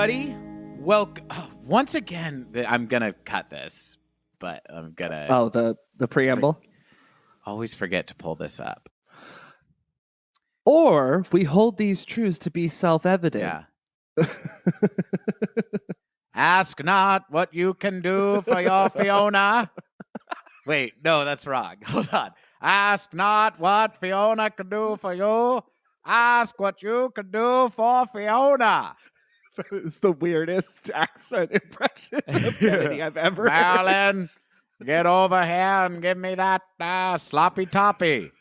everybody. Welcome. Once again, I'm going to cut this, but I'm going to... Oh, the preamble? Always forget to pull this up. Or we hold these truths to be self-evident. Yeah. Ask not what you can do for your Fiona. Wait, no, that's wrong. Hold on. Ask not what Fiona can do for you. Ask what you can do for Fiona. That is the weirdest accent impression of Kennedy I've ever heard. Marilyn, get over here and give me that sloppy toppy.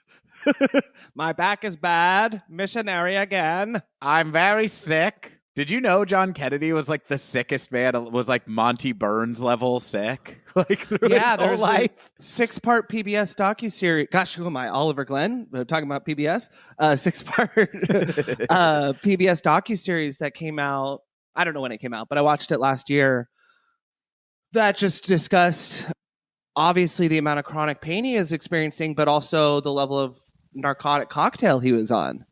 My back is bad. Missionary again. I'm very sick. Did you know John Kennedy was like the sickest man? Was like Monty Burns level sick. Like through his whole life. 6-part PBS docuseries. Gosh, who am I? Oliver Glenn? We're talking about PBS. 6-part PBS docuseries that came out. I don't know when it came out, but I watched it last year. That just discussed obviously the amount of chronic pain he is experiencing, but also the level of narcotic cocktail he was on.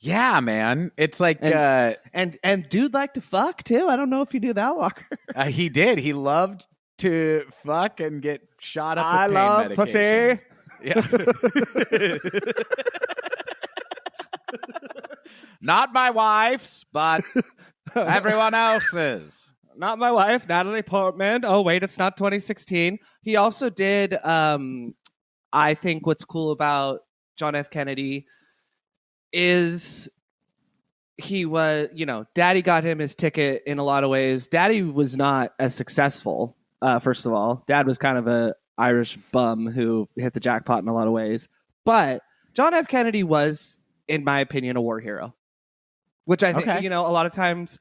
Yeah, man. It's like and dude liked to fuck too. I don't know if you knew that, Walker. He did. He loved to fuck and get shot up with I pain love medication. pussy. Yeah. Not my wife's, but everyone else's. Not my wife, Natalie Portman. Oh wait, it's not 2016. He also did I think what's cool about John F. Kennedy is he was, Daddy got him his ticket in a lot of ways. Daddy was not as successful, first of all. Dad was kind of a Irish bum who hit the jackpot in a lot of ways. But John F. Kennedy was, in my opinion, a war hero. Which I think, a lot of times,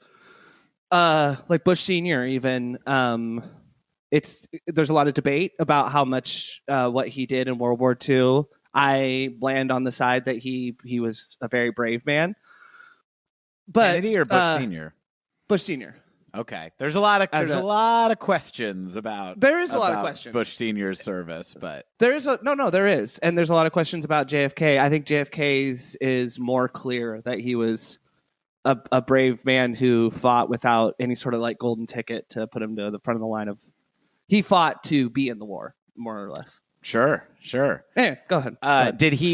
like Bush Sr. even, there's a lot of debate about how much what he did in World War II. I land on the side that he was a very brave man. But Kennedy or Bush Sr.? Bush Sr. Okay. There's a lot of questions about There is a lot of questions. Bush Sr.'s service, but there is there is. And there's a lot of questions about JFK. I think JFK's is more clear that he was a brave man who fought without any sort of like golden ticket to put him to the front of the line of. He fought to be in the war, more or less. Sure. Anyway, go ahead.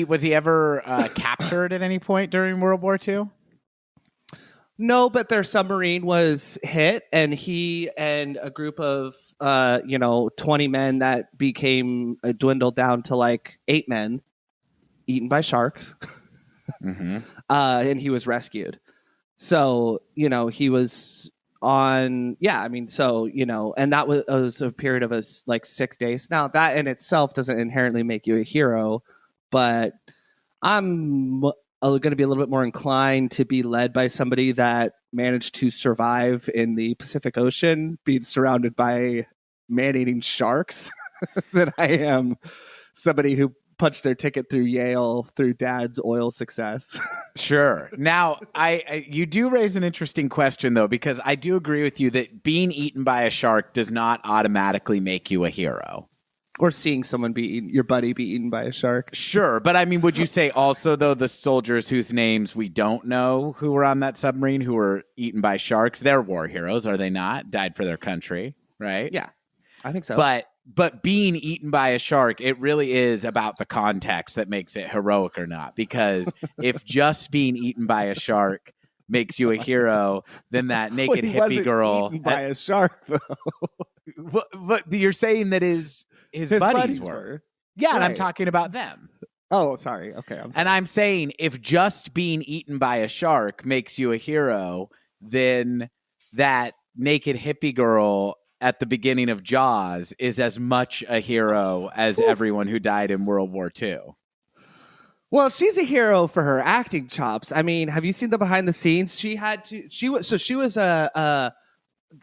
Was he ever captured at any point during World War II? No, but their submarine was hit, and he and a group of 20 men that became dwindled down to like 8 men, eaten by sharks, mm-hmm. And he was rescued. So he was on, and that was a period of like 6 days. Now that in itself doesn't inherently make you a hero, but I'm going to be a little bit more inclined to be led by somebody that managed to survive in the Pacific Ocean, being surrounded by man-eating sharks, than I am somebody who punched their ticket through Yale through dad's oil success. Sure. Now, you do raise an interesting question, though, because I do agree with you that being eaten by a shark does not automatically make you a hero. Or seeing someone your buddy be eaten by a shark. Sure. But I mean, would you say also, though, the soldiers whose names we don't know who were on that submarine who were eaten by sharks, they're war heroes, are they not? Died for their country, right? Yeah, I think so. But being eaten by a shark, it really is about the context that makes it heroic or not. Because if just being eaten by a shark makes you a hero, then that naked hippie girl eaten by a shark, though. But you're saying that his buddies were. Yeah, right. And I'm talking about them. Oh, sorry. Okay. And I'm saying if just being eaten by a shark makes you a hero, then that naked hippie girl at the beginning of Jaws is as much a hero as everyone who died in World War II. Well, she's a hero for her acting chops. I mean, have you seen the behind the scenes? She was a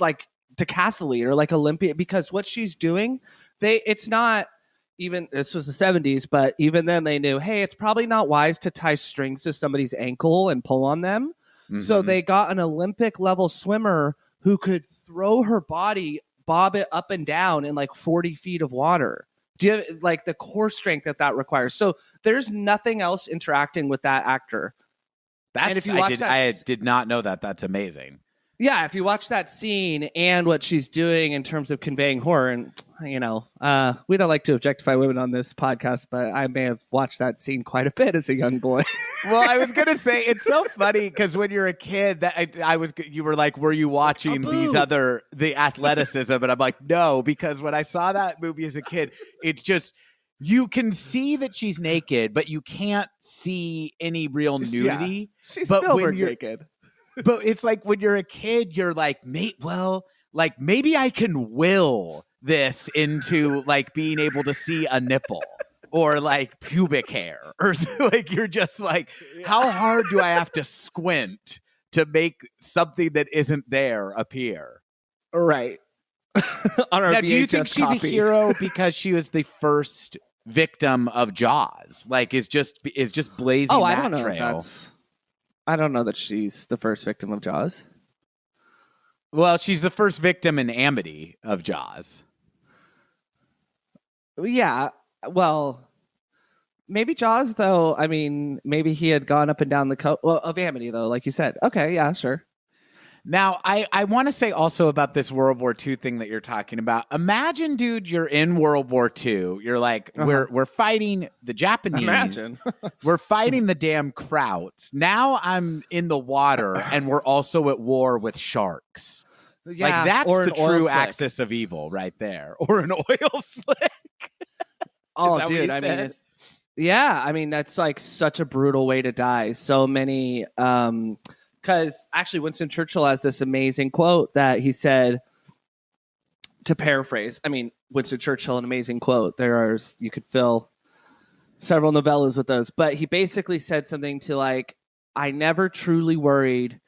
like decathlete or like Olympian, because what she's doing, it's not even, this was the 70s, but even then they knew, hey, it's probably not wise to tie strings to somebody's ankle and pull on them. Mm-hmm. So they got an Olympic level swimmer who could throw her body, bob it up and down in like 40 feet of water. Do you have, like, the core strength that requires? So there's nothing else interacting with that actor. I did not know that. That's amazing. Yeah, if you watch that scene and what she's doing in terms of conveying horror, and we don't like to objectify women on this podcast, but I may have watched that scene quite a bit as a young boy. Well, I was gonna say it's so funny because when you're a kid, you were like, were you watching the athleticism? And I'm like, no, because when I saw that movie as a kid, it's just you can see that she's naked, but you can't see any real nudity. Yeah, she's but Spielberg naked. But it's like when you're a kid, you're like, maybe I can will this into like being able to see a nipple or like pubic hair or like you're just like, how hard do I have to squint to make something that isn't there appear? Right. On our now, VHS do you think she's copy. a hero because she was the first victim of Jaws? Like is just blazing that I don't know. trail? I don't know that she's the first victim of Jaws. Well, she's the first victim in Amity of Jaws. Yeah, well, maybe Jaws, though. I mean, maybe he had gone up and down the coast of Amity, though, like you said. Okay, yeah, sure. Now, I want to say also about this World War II thing that you're talking about. Imagine, dude, you're in World War II. You're like, we're fighting the Japanese. Imagine. We're fighting the damn Krauts. Now I'm in the water, and we're also at war with sharks. Yeah, like that's or the an oil true slick. axis of evil right there. Or an oil slick. Oh, that dude, what he said? I mean, that's like such a brutal way to die. So many, because actually Winston Churchill has this amazing quote that he said, to paraphrase, I mean, Winston Churchill, an amazing quote. You could fill several novellas with those, but he basically said something to like, I never truly worried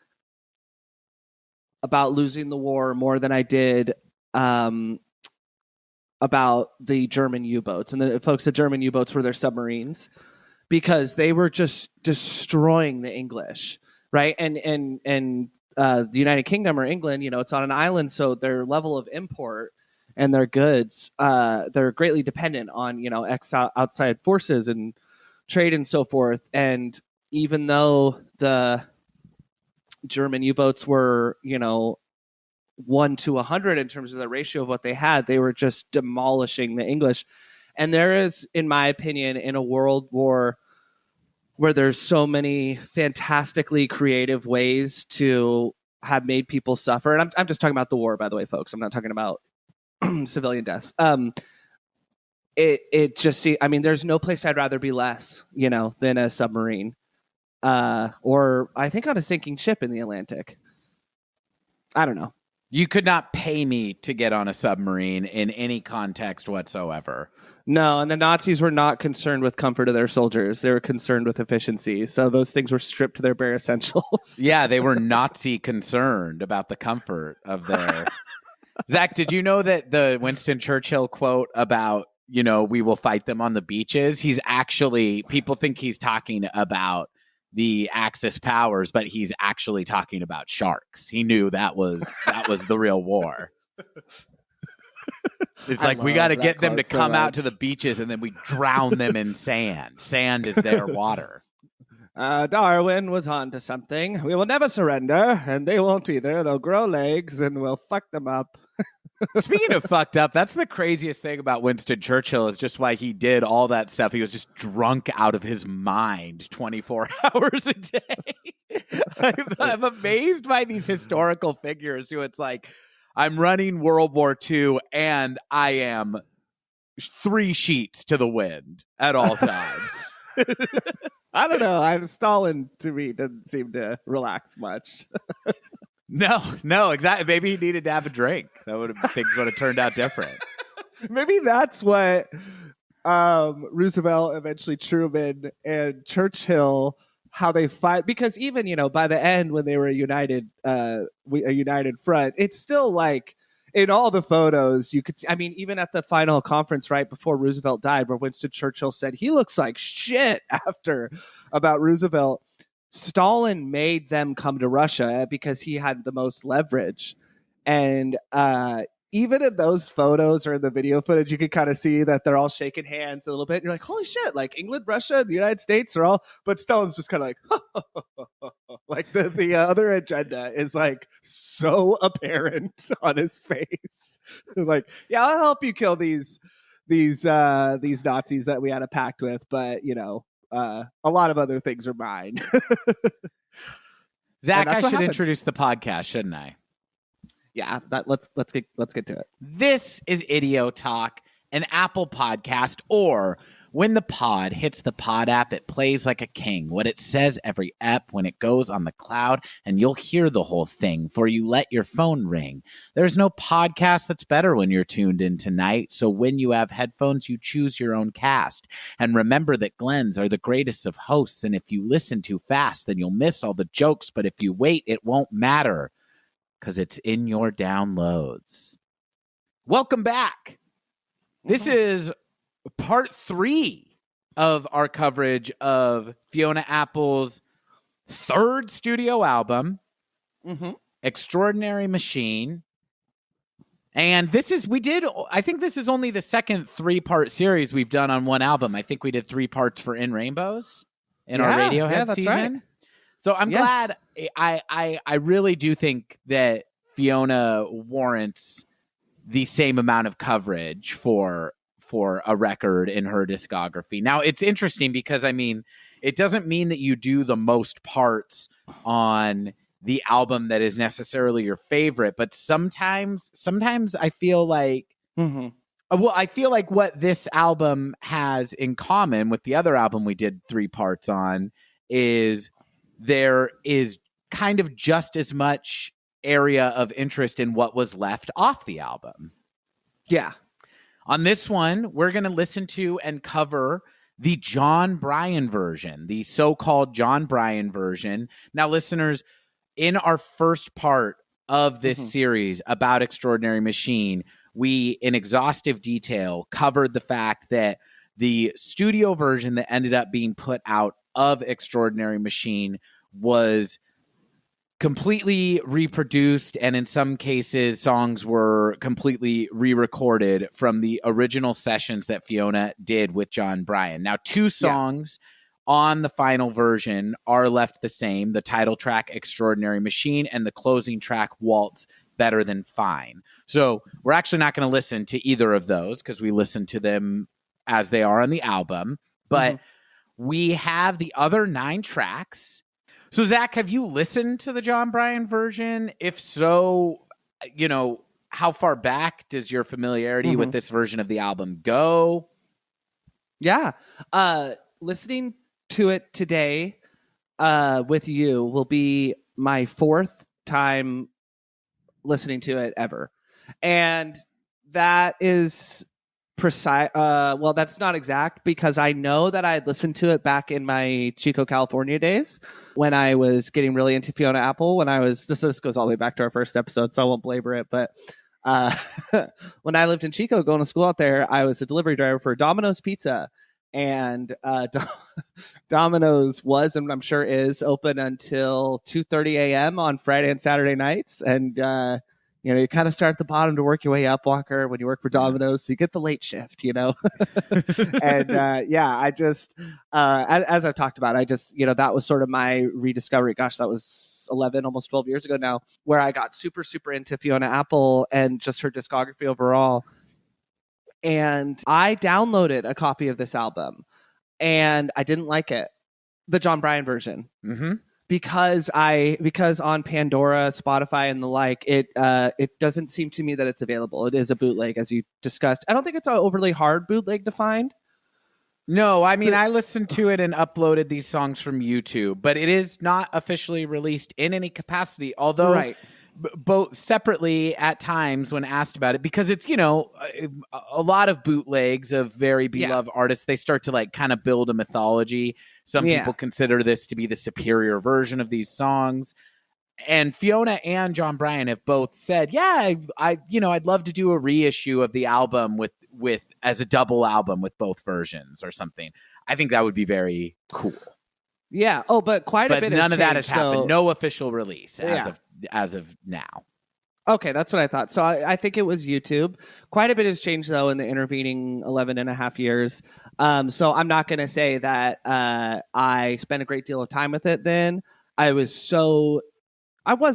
about losing the war more than I did about the German U-boats. And the German U-boats were their submarines because they were just destroying the English, right? And the United Kingdom or England, it's on an island, so their level of import and their goods, they're greatly dependent on, outside forces and trade and so forth. And even though the German U-boats were, 1 to 100 in terms of the ratio of what they had, they were just demolishing the English. And there is, in my opinion, in a world war where there's so many fantastically creative ways to have made people suffer. And I'm just talking about the war, by the way, folks. I'm not talking about civilian deaths. It just, there's no place I'd rather be less, than a submarine. Or I think on a sinking ship in the Atlantic. I don't know. You could not pay me to get on a submarine in any context whatsoever. No, and the Nazis were not concerned with comfort of their soldiers. They were concerned with efficiency. So those things were stripped to their bare essentials. Yeah, they were Nazi concerned about the comfort of their... Zach, did you know that the Winston Churchill quote about, we will fight them on the beaches? He's actually... People think he's talking about the Axis powers, but he's actually talking about sharks. He knew that was the real war. It's like we got to get them to come out to the beaches and then we drown them in sand. Sand is their water. Darwin was onto something. We will never surrender, and they won't either. They'll grow legs and we'll fuck them up. Speaking of fucked up, that's the craziest thing about Winston Churchill is just why he did all that stuff. He was just drunk out of his mind 24 hours a day. I'm amazed by these historical figures who it's like, I'm running World War II and I am 3 sheets to the wind at all times. I don't know. Stalin to me doesn't seem to relax much. No, exactly. Maybe he needed to have a drink. Things would have turned out different. Maybe that's what Roosevelt, eventually Truman, and Churchill, how they fight. Because even by the end, when they were a united front, it's still like in all the photos you could see. I mean, even at the final conference right before Roosevelt died, where Winston Churchill said he looks like shit about Roosevelt. Stalin made them come to Russia because he had the most leverage. And even in those photos or in the video footage, you can kind of see that they're all shaking hands a little bit. And you're like, holy shit, like England, Russia, the United States are all, but Stalin's just kind of like, Like the other agenda is like so apparent on his face. Like, yeah, I'll help you kill these Nazis that we had a pact with, but a lot of other things are mine. Zach, I should introduce the podcast, shouldn't I? Yeah, let's get to it. This is Idiotalk, an Apple podcast, or when the pod hits the pod app, it plays like a king. What it says every ep when it goes on the cloud, and you'll hear the whole thing, for you let your phone ring. There's no podcast that's better when you're tuned in tonight, so when you have headphones, you choose your own cast. And remember that Glens are the greatest of hosts, and if you listen too fast, then you'll miss all the jokes, but if you wait, it won't matter, because it's in your downloads. Welcome back. This is part 3 of our coverage of Fiona Apple's third studio album, Extraordinary Machine. And I think this is only the second 3-part series we've done on one album. I think we did 3 parts for In Rainbows in our Radiohead season. Right. So I'm glad. I really do think that Fiona warrants the same amount of coverage for a record in her discography. Now, it's interesting because, I mean, it doesn't mean that you do the most parts on the album that is necessarily your favorite, but sometimes I feel like, I feel like what this album has in common with the other album we did 3 parts on is there is kind of just as much area of interest in what was left off the album. Yeah. On this one, we're going to listen to and cover the Jon Brion version, the so-called Jon Brion version. Now, listeners, in our first part of this series about Extraordinary Machine, we, in exhaustive detail, covered the fact that the studio version that ended up being put out of Extraordinary Machine was completely reproduced, and in some cases, songs were completely re-recorded from the original sessions that Fiona did with Jon Brion. Now, 2 songs on the final version are left the same: the title track, Extraordinary Machine, and the closing track, Waltz, Better Than Fine. So we're actually not going to listen to either of those because we listened to them as they are on the album, but we have the other 9 tracks. So, Zach, have you listened to the Jon Brion version? If so, how far back does your familiarity with this version of the album go? Yeah. Listening to it today with you will be my 4th time listening to it ever. And that is precise. Well, that's not exact, because I know that I had listened to it back in my Chico, California days when I was getting really into Fiona Apple. When I was, this goes all the way back to our first episode, so I won't belabor it. But when I lived in Chico, going to school out there, I was a delivery driver for Domino's Pizza, and Domino's was, and I'm sure is, open until 2:30 a.m. on Friday and Saturday nights, and you kind of start at the bottom to work your way up, Walker, when you work for Domino's. So you get the late shift, And I just, as I've talked about, I just, that was sort of my rediscovery. Gosh, that was 11, almost 12 years ago now, where I got super, super into Fiona Apple and just her discography overall. And I downloaded a copy of this album, and I didn't like it, the Jon Brion version. Because on Pandora, Spotify, and the like, it doesn't seem to me that it's available. It is a bootleg, as you discussed. I don't think it's an overly hard bootleg to find. No, I mean, I listened to it and uploaded these songs from YouTube, but it is not officially released in any capacity, although both separately at times when asked about it, because it's, a lot of bootlegs of very beloved artists, they start to like kind of build a mythology. Some people consider this to be the superior version of these songs. And Fiona and Jon Brion have both said, I'd love to do a reissue of the album with as a double album with both versions or something. I think that would be very cool. Yeah. Oh, but quite a bit. None of that has happened. No official release as of now. Okay, that's what I thought. So I think it was YouTube. Quite a bit has changed, though, in the intervening 11 and a half years. So I'm not going to say that I spent a great deal of time with it then. I was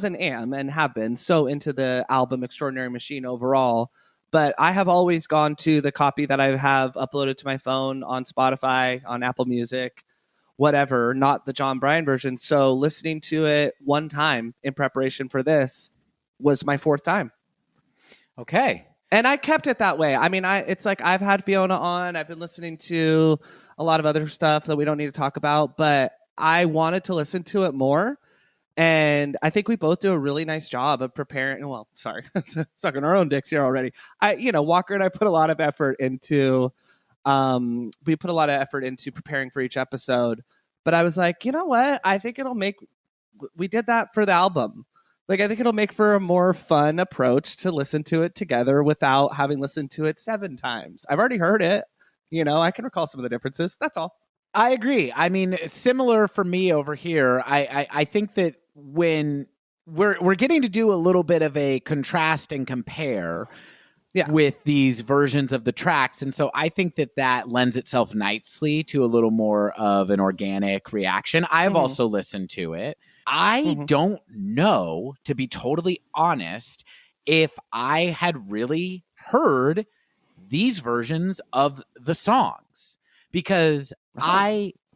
and am and have been so into the album Extraordinary Machine overall, but I have always gone to the copy that I have uploaded to my phone on Spotify, on Apple Music, whatever, not the Jon Brion version. So listening to it one time in preparation for this was my fourth time. Okay. And I kept it that way. I mean, it's like I've had Fiona on. I've been listening to a lot of other stuff that we don't need to talk about, but I wanted to listen to it more. And I think we both do a really nice job of preparing. Well, sorry, sucking our own dicks here already. Walker and I put a lot of effort into. We put a lot of effort into preparing for each episode. But I was like, you know what? I think it'll make. We did that for the album. Like, I think it'll make for a more fun approach to listen to it together without having listened to it 7 times. I've already heard it. I can recall some of the differences. That's all. I agree. I mean, similar for me over here. I think that when we're getting to do a little bit of a contrast and compare with these versions of the tracks. And so I think that lends itself nicely to a little more of an organic reaction. I've also listened to it. I don't know, to be totally honest, if I had really heard these versions of the songs, because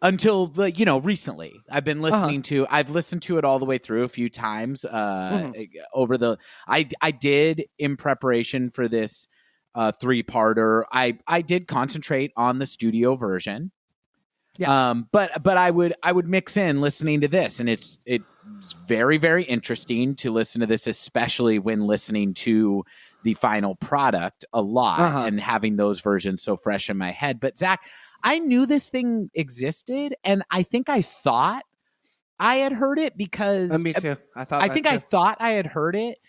until recently, I've been listening to. I've listened to it all the way through a few times over the. I did, in preparation for this 3-parter. I did concentrate on the studio version. Yeah. But I would mix in listening to this, and it's very, very interesting to listen to this, especially when listening to the final product a lot and having those versions so fresh in my head. But Zach, I knew this thing existed, and I think I thought I had heard it because me too. I thought I had heard it,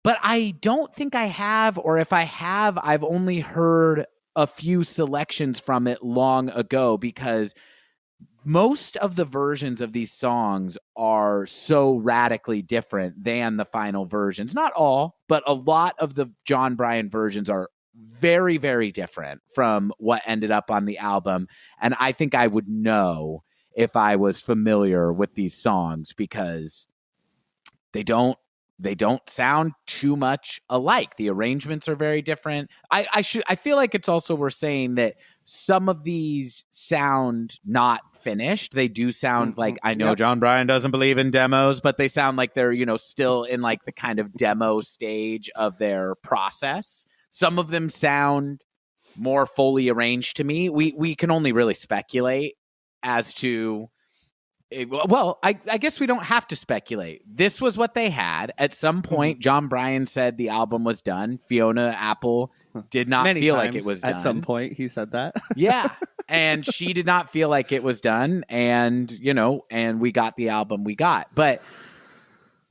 but I don't think I have, or if I have, I've only heard a few selections from it long ago, because most of the versions of these songs are so radically different than the final versions. Not all, but a lot of the Jon Brion versions are very, very different from what ended up on the album. And I think I would know if I was familiar with these songs, because they don't sound too much alike. The arrangements are very different. I feel like it's also, we're saying that some of these sound not finished. They do sound like, I know Jon Brion doesn't believe in demos, but they sound like they're, still in like the kind of demo stage of their process. Some of them sound more fully arranged to me. We can only really speculate as to. Well, I guess we don't have to speculate. This was what they had. At some point, Jon Brion said the album was done. Fiona Apple did not feel like it was done. At some point, he said that. Yeah. And she did not feel like it was done. And, and we got the album we got. But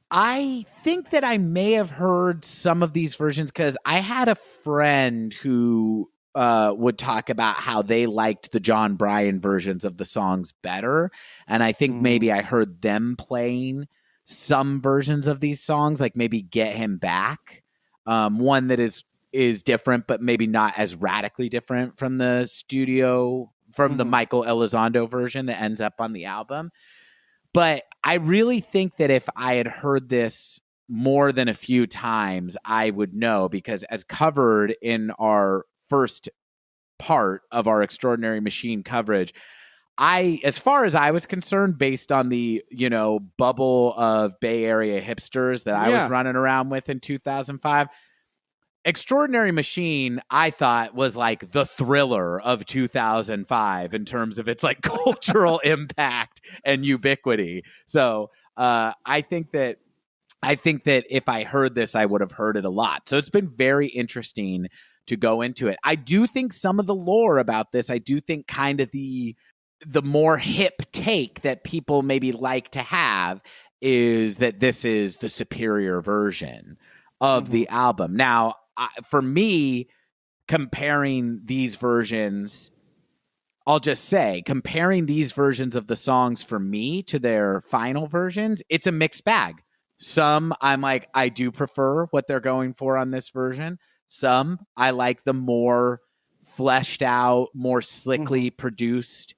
I think that I may have heard some of these versions, because I had a friend who would talk about how they liked the Jon Brion versions of the songs better. And I think maybe I heard them playing some versions of these songs, like maybe Get Him Back. One that is different, but maybe not as radically different from the studio, from the Michael Elizondo version that ends up on the album. But I really think that if I had heard this more than a few times, I would know, because as covered in our first part of our Extraordinary Machine coverage, as far as I was concerned, based on the, bubble of Bay Area hipsters that I was running around with in 2005, Extraordinary Machine, I thought, was like the Thriller of 2005 in terms of its like cultural impact and ubiquity. So I think that if I heard this, I would have heard it a lot. So it's been very interesting to go into it. I do think some of the lore about this, I do think kind of the more hip take that people maybe like to have is that this is the superior version of the album. Now, for me, comparing these versions, I'll just say, comparing these versions of the songs for me to their final versions, it's a mixed bag. Some I'm like, I do prefer what they're going for on this version. Some I like the more fleshed out, more slickly produced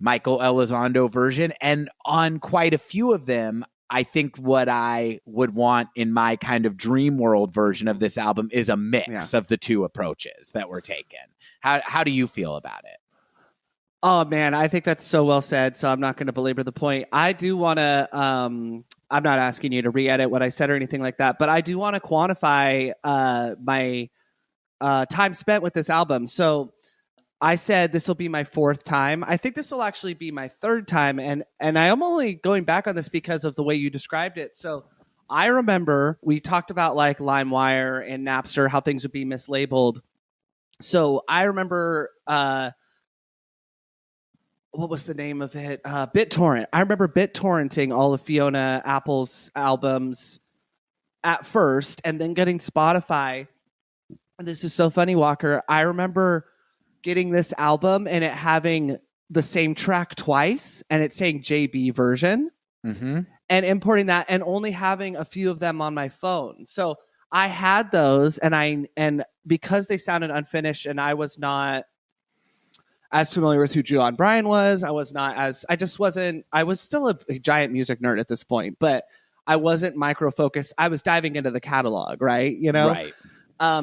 Michael Elizondo version. And on quite a few of them, I think what I would want in my kind of dream world version of this album is a mix of the two approaches that were taken. How do you feel about it? Oh, man, I think that's so well said, so I'm not going to belabor the point. I do want to, I'm not asking you to re-edit what I said or anything like that, but I do want to quantify my time spent with this album. So I said this will be my 4th time. I think this will actually be my 3rd time, and I am only going back on this because of the way you described it. So I remember we talked about like LimeWire and Napster, how things would be mislabeled. So I remember... what was the name of it? BitTorrent. I remember BitTorrenting all of Fiona Apple's albums at first and then getting Spotify. And this is so funny, Walker. I remember getting this album and it having the same track twice and it saying JB version and importing that and only having a few of them on my phone. So I had those and because they sounded unfinished and I was not as familiar with who Jon Brion was. I was still a giant music nerd at this point, but I wasn't micro-focused. I was diving into the catalog, right? You know? Right.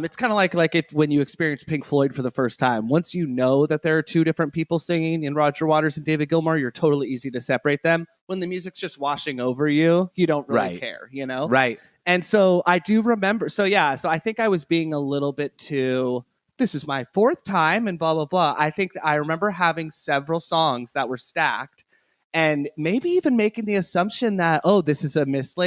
It's kind of like if when you experience Pink Floyd for the first time, once you know that there are two different people singing in Roger Waters and David Gilmour, you're totally easy to separate them. When the music's just washing over you, you don't really care, you know? Right. And so I do remember. So I think I was being a little bit too... This is my 4th time and blah, blah, blah. I think I remember having several songs that were stacked and maybe even making the assumption that, oh, this is a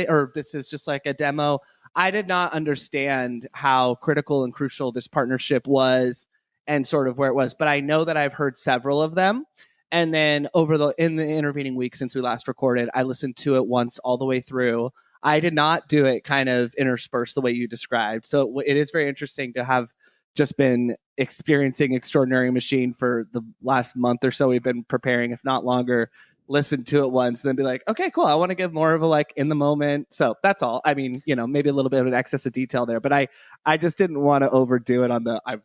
or this is just like a demo. I did not understand how critical and crucial this partnership was and sort of where it was. But I know that I've heard several of them. And then in the intervening week since we last recorded, I listened to it once all the way through. I did not do it kind of interspersed the way you described. So it is very interesting to have just been experiencing Extraordinary Machine for the last month or so. We've been preparing, if not longer, listen to it once, then be like, okay, cool. I want to give more of a like in the moment. So that's all. I mean, maybe a little bit of an excess of detail there, but I just didn't want to overdo it on the I've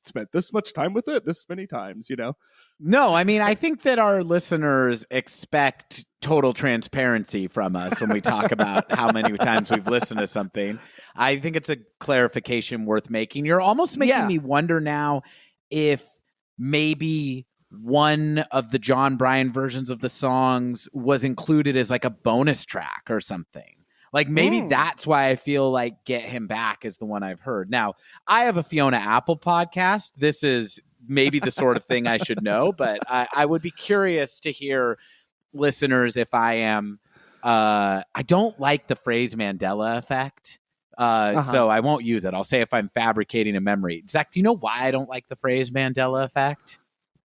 spent this much time with it this many times, No, I mean, I think that our listeners expect total transparency from us when we talk about how many times we've listened to something. I think it's a clarification worth making. You're almost making me wonder now if maybe one of the Jon Brion versions of the songs was included as like a bonus track or something. Like maybe that's why I feel like Get Him Back is the one I've heard. Now, I have a Fiona Apple podcast. This is maybe the sort of thing I should know, but I would be curious to hear listeners if I am I don't like the phrase Mandela effect. So I won't use it. I'll say if I'm fabricating a memory. Zach, do you know why I don't like the phrase Mandela effect?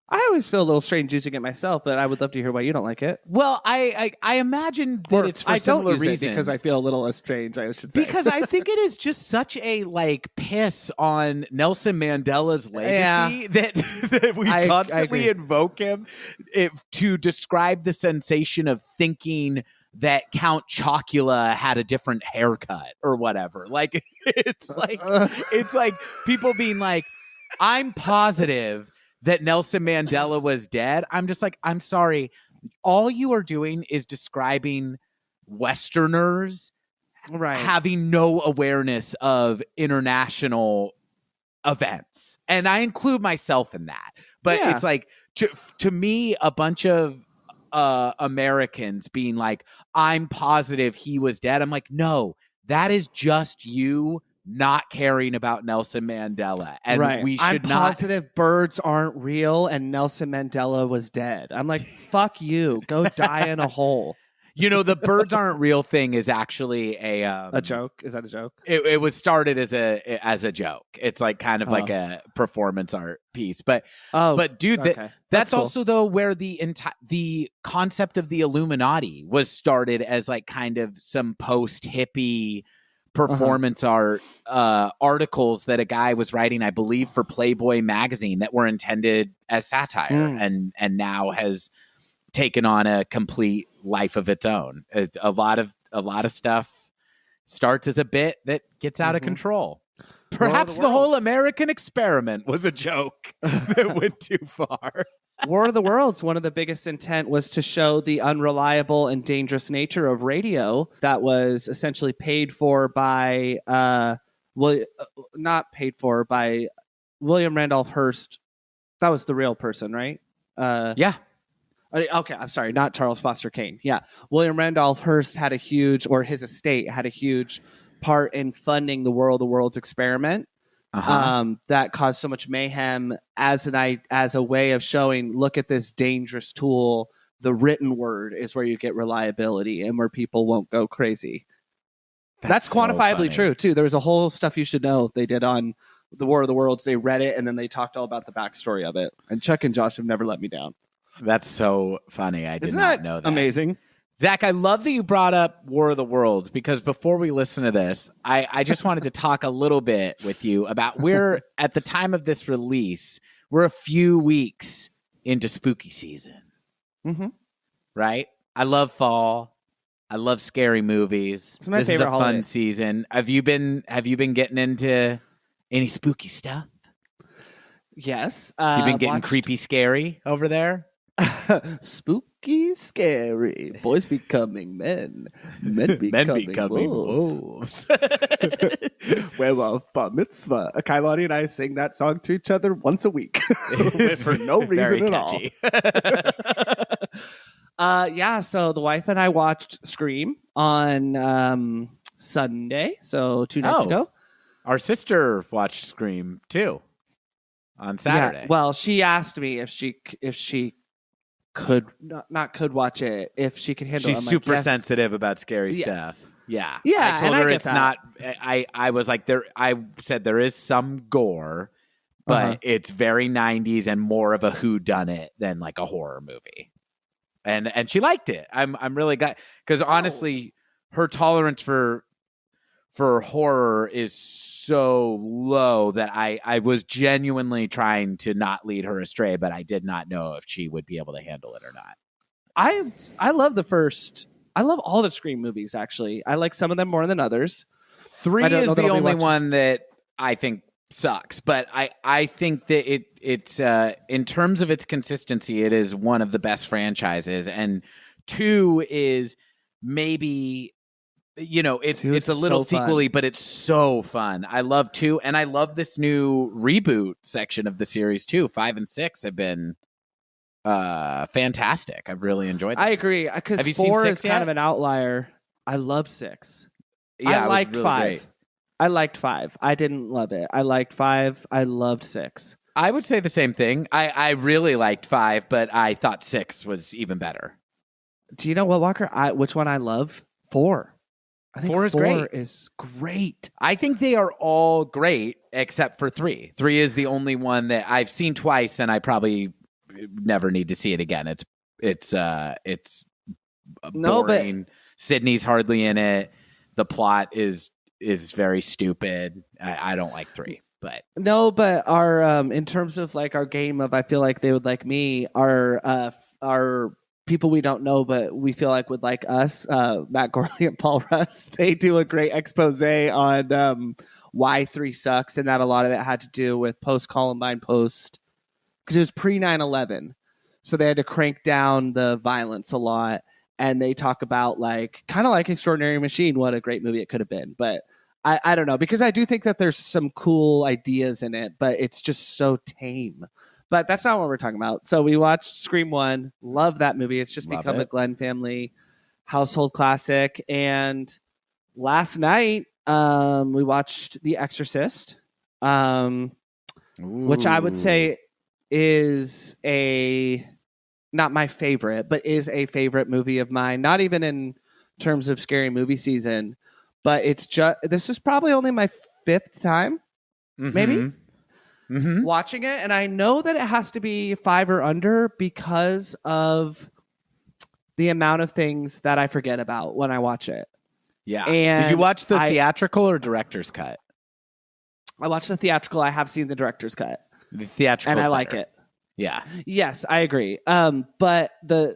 I always feel a little strange using it myself, but I would love to hear why you don't like it. Well, I imagine that it's for similar reasons. Because I feel a little less strange, I should say. Because I think it is just such a piss on Nelson Mandela's legacy that we constantly invoke him to describe the sensation of thinking that Count Chocula had a different haircut or whatever. It's like people being like, I'm positive that Nelson Mandela was dead. I'm just like, I'm sorry. All you are doing is describing Westerners having no awareness of international events. And I include myself in that. But it's like, to me, a bunch of Americans being like, I'm positive he was dead. I'm like, no, that is just you not caring about Nelson Mandela. And we should I'm positive birds aren't real and Nelson Mandela was dead. I'm like, fuck you. Go die in a hole. The birds aren't real thing is actually a joke. Is that a joke? It was started as a joke. It's like kind of like a performance art piece. But dude, that's cool. Also though where the concept of the Illuminati was started as like kind of some post hippie performance art articles that a guy was writing, I believe, for Playboy magazine that were intended as satire and now has taken on a complete life of its own. A lot of stuff starts as a bit that gets out of control. Perhaps the whole American experiment was a joke that went too far. War of the Worlds, one of the biggest intent was to show the unreliable and dangerous nature of radio that was essentially paid for by, not paid for by William Randolph Hearst. That was the real person, right? Yeah. Okay, I'm sorry, not Charles Foster Kane. Yeah. William Randolph Hearst had a huge, or his estate had a huge part in funding the War of the Worlds experiment. That caused so much mayhem as a way of showing, look at this dangerous tool. The written word is where you get reliability and where people won't go crazy. That's quantifiably true too. There was a whole Stuff You Should Know they did on the War of the Worlds. They read it and then they talked all about the backstory of it. And Chuck and Josh have never let me down. That's so funny. I did not know that. Amazing. Zach, I love that you brought up War of the Worlds, because before we listen to this, I just wanted to talk a little bit with you about at the time of this release, we're a few weeks into spooky season. Mm-hmm. Right? I love fall. I love scary movies. It's my favorite is a holiday. fun season. Have you been getting into any spooky stuff? Yes. You've been getting creepy scary over there? Spooky, scary. Boys becoming men. Men becoming wolves. Werewolf bar mitzvah. Kailani and I sing that song to each other once a week for no reason at all. Yeah, so the wife and I watched Scream on Sunday, so 2 nights ago. Our sister watched Scream too on Saturday. Yeah, well, she asked me if she could not could watch it, if she could handle it. She's super sensitive about scary stuff. Yeah. Yeah. I told her it's not. I was like, I said there is some gore, but it's very 90s and more of a whodunit than like a horror movie. And she liked it. I'm really glad, because honestly, her tolerance for horror is so low that I was genuinely trying to not lead her astray, but I did not know if she would be able to handle it or not. I love I love all the Scream movies, actually. I like some of them more than others. 3 is the only one that I think sucks, but I think that it's in terms of its consistency, it is one of the best franchises, and 2 is maybe, it's a little sequel-y, but it's so fun. I love 2, and I love this new reboot section of the series too. 5 and 6 have been fantastic. I've really enjoyed them. I agree, because 4 is kind of an outlier. I love 6. Yeah, I liked really 5. Great. I liked 5. I didn't love it. I liked 5. I loved 6. I would say the same thing. I really liked 5, but I thought 6 was even better. Do you know what, Walker? Which one I love? 4. I think 4 is 4 great. is great. I think they are all great except for 3. 3 is the only one that I've seen twice, and I probably never need to see it again. It's boring. Sydney's hardly in it. The plot is very stupid. I don't like 3. But our in terms of like our game of, I feel like they would like me, our people we don't know but we feel like would like us, Matt Gorley and Paul Rust, they do a great expose on why 3 sucks, and that a lot of it had to do with post-Columbine, because it was pre 9/11, so they had to crank down the violence a lot, and they talk about like kind of like Extraordinary Machine, what a great movie it could have been. But I don't know, because I do think that there's some cool ideas in it, but it's just so tame. But that's not what we're talking about. So we watched Scream 1. Love that movie. It's just become a Glenn family household classic. And last night, we watched The Exorcist, which I would say is not my favorite, but is a favorite movie of mine. Not even in terms of scary movie season, but this is probably only my 5th time, maybe. Watching it, and I know that it has to be 5 or under because of the amount of things that I forget about when I watch it. Yeah. And did you watch the theatrical or director's cut? I watched the theatrical. I have seen the director's cut. The theatrical, and I like it. Yeah. Yes, I agree. But the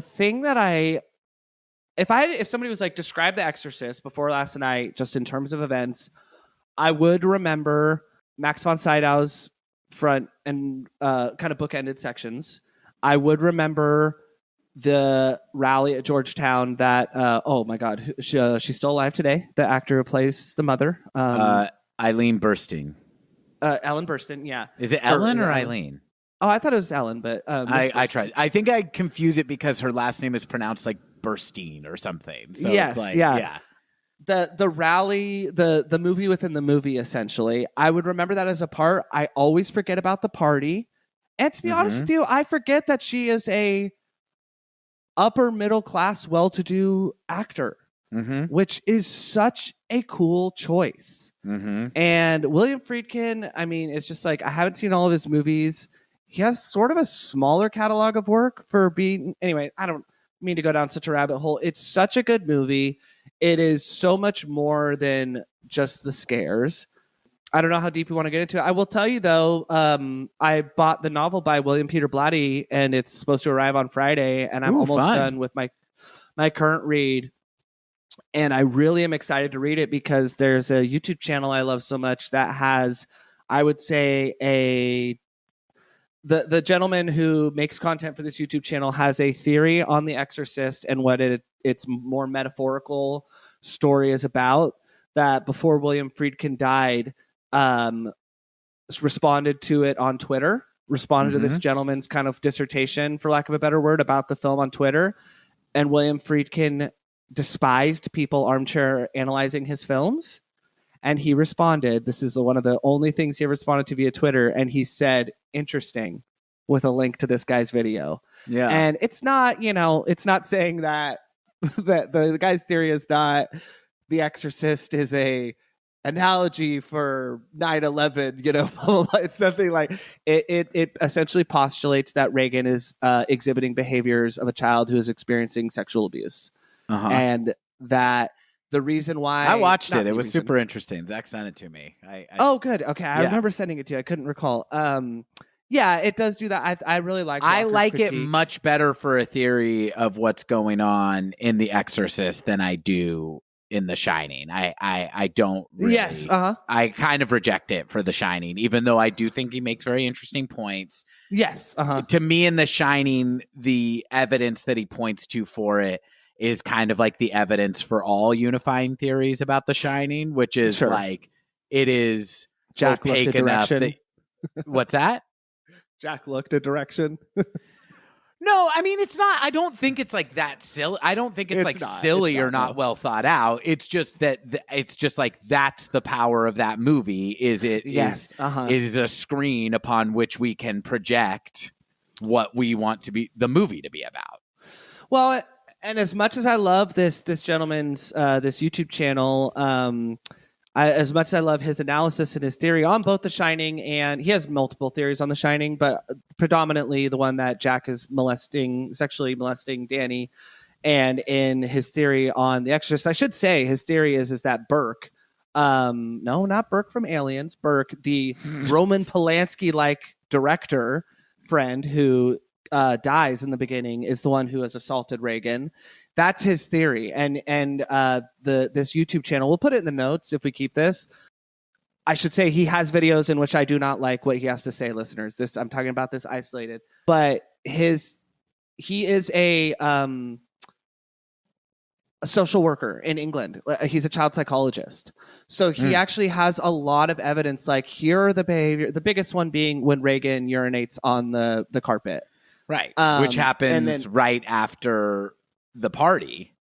thing that if somebody was like, describe The Exorcist before last night, just in terms of events, I would remember Max von Sydow's front and kind of bookended sections. I would remember the rally at Georgetown that, oh my God, she's still alive today. The actor who plays the mother. Eileen Burstyn. Ellen Burstyn, yeah. Is it Ellen or Eileen? Oh, I thought it was Ellen, but I tried. I think I confuse it because her last name is pronounced like Burstein or something. So yes, it's like, yeah. The rally, the movie within the movie, essentially. I would remember that as a part. I always forget about the party. And to be honest with you, I forget that she is a upper middle class, well-to-do actor, which is such a cool choice. And William Friedkin, I mean, it's just like, I haven't seen all of his movies. He has sort of a smaller catalog of work for being, anyway, I don't mean to go down such a rabbit hole. It's such a good movie. It is so much more than just the scares. I don't know how deep you want to get into it. I will tell you, though, I bought the novel by William Peter Blatty, and it's supposed to arrive on Friday, and I'm almost done with my current read. And I really am excited to read it because there's a YouTube channel I love so much that has, I would say, the gentleman who makes content for this YouTube channel has a theory on The Exorcist and what its more metaphorical story is about, that before William Friedkin died, responded to it on Twitter, responded to this gentleman's kind of dissertation, for lack of a better word, about the film on Twitter. And William Friedkin despised people armchair analyzing his films. And he responded, this is one of the only things he responded to via Twitter. And he said, interesting, with a link to this guy's video. Yeah. And it's not, it's not saying that the guy's theory is not The Exorcist is a analogy for 9/11, it's nothing like it essentially postulates that Reagan is exhibiting behaviors of a child who is experiencing sexual abuse. And that the reason why I watched it was super interesting. Zach sent it to me. Oh, good. Okay. I remember sending it to you. I couldn't recall. Yeah, it does do that. I really like Walker's I like critique. it much better for a theory of what's going on in The Exorcist than I do in The Shining. I don't really, yes, I kind of reject it for The Shining, even though I do think he makes very interesting points. Yes. To me, in The Shining, the evidence that he points to for it is kind of like the evidence for all unifying theories about The Shining, which is like, it is Jack opaque enough that, what's that? Jack looked a direction. No, I mean, it's not. I don't think it's like that silly. I don't think it's like silly or not well thought out. It's just that it's just like that's the power of that movie. It is a screen upon which we can project what we want to be the movie to be about. Well, and as much as I love this gentleman's this YouTube channel, as much as I love his analysis and his theory on both The Shining, and he has multiple theories on The Shining, but predominantly the one that Jack is sexually molesting Danny, and in his theory on The Exorcist, I should say his theory is that Burke, no, not Burke from Aliens, Burke, the Roman Polanski-like director friend who dies in the beginning, is the one who has assaulted Reagan. That's his theory, and this YouTube channel, we'll put it in the notes if we keep this. I should say he has videos in which I do not like what he has to say, listeners. I'm talking about this isolated, but he is a social worker in England. He's a child psychologist, so he actually has a lot of evidence. Like, here are the behavior. The biggest one being when Reagan urinates on the carpet, right, which happens right after the party,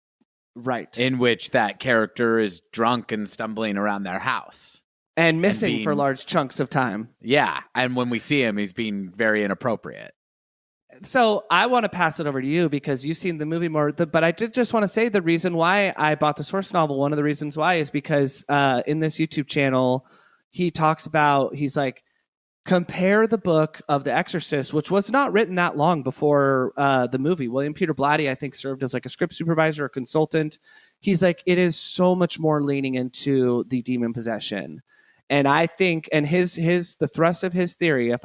right, in which that character is drunk and stumbling around their house and missing for large chunks of time. Yeah, and when we see him, he's being very inappropriate. So I want to pass it over to you because you've seen the movie more. But I did just want to say the reason why I bought the source novel, one of the reasons why, is because in this YouTube channel, he talks about, he's like, compare the book of The Exorcist, which was not written that long before the movie. William Peter Blatty, I think, served as like a script supervisor or consultant. He's like, it is so much more leaning into the demon possession. And I think, and the thrust of his theory, if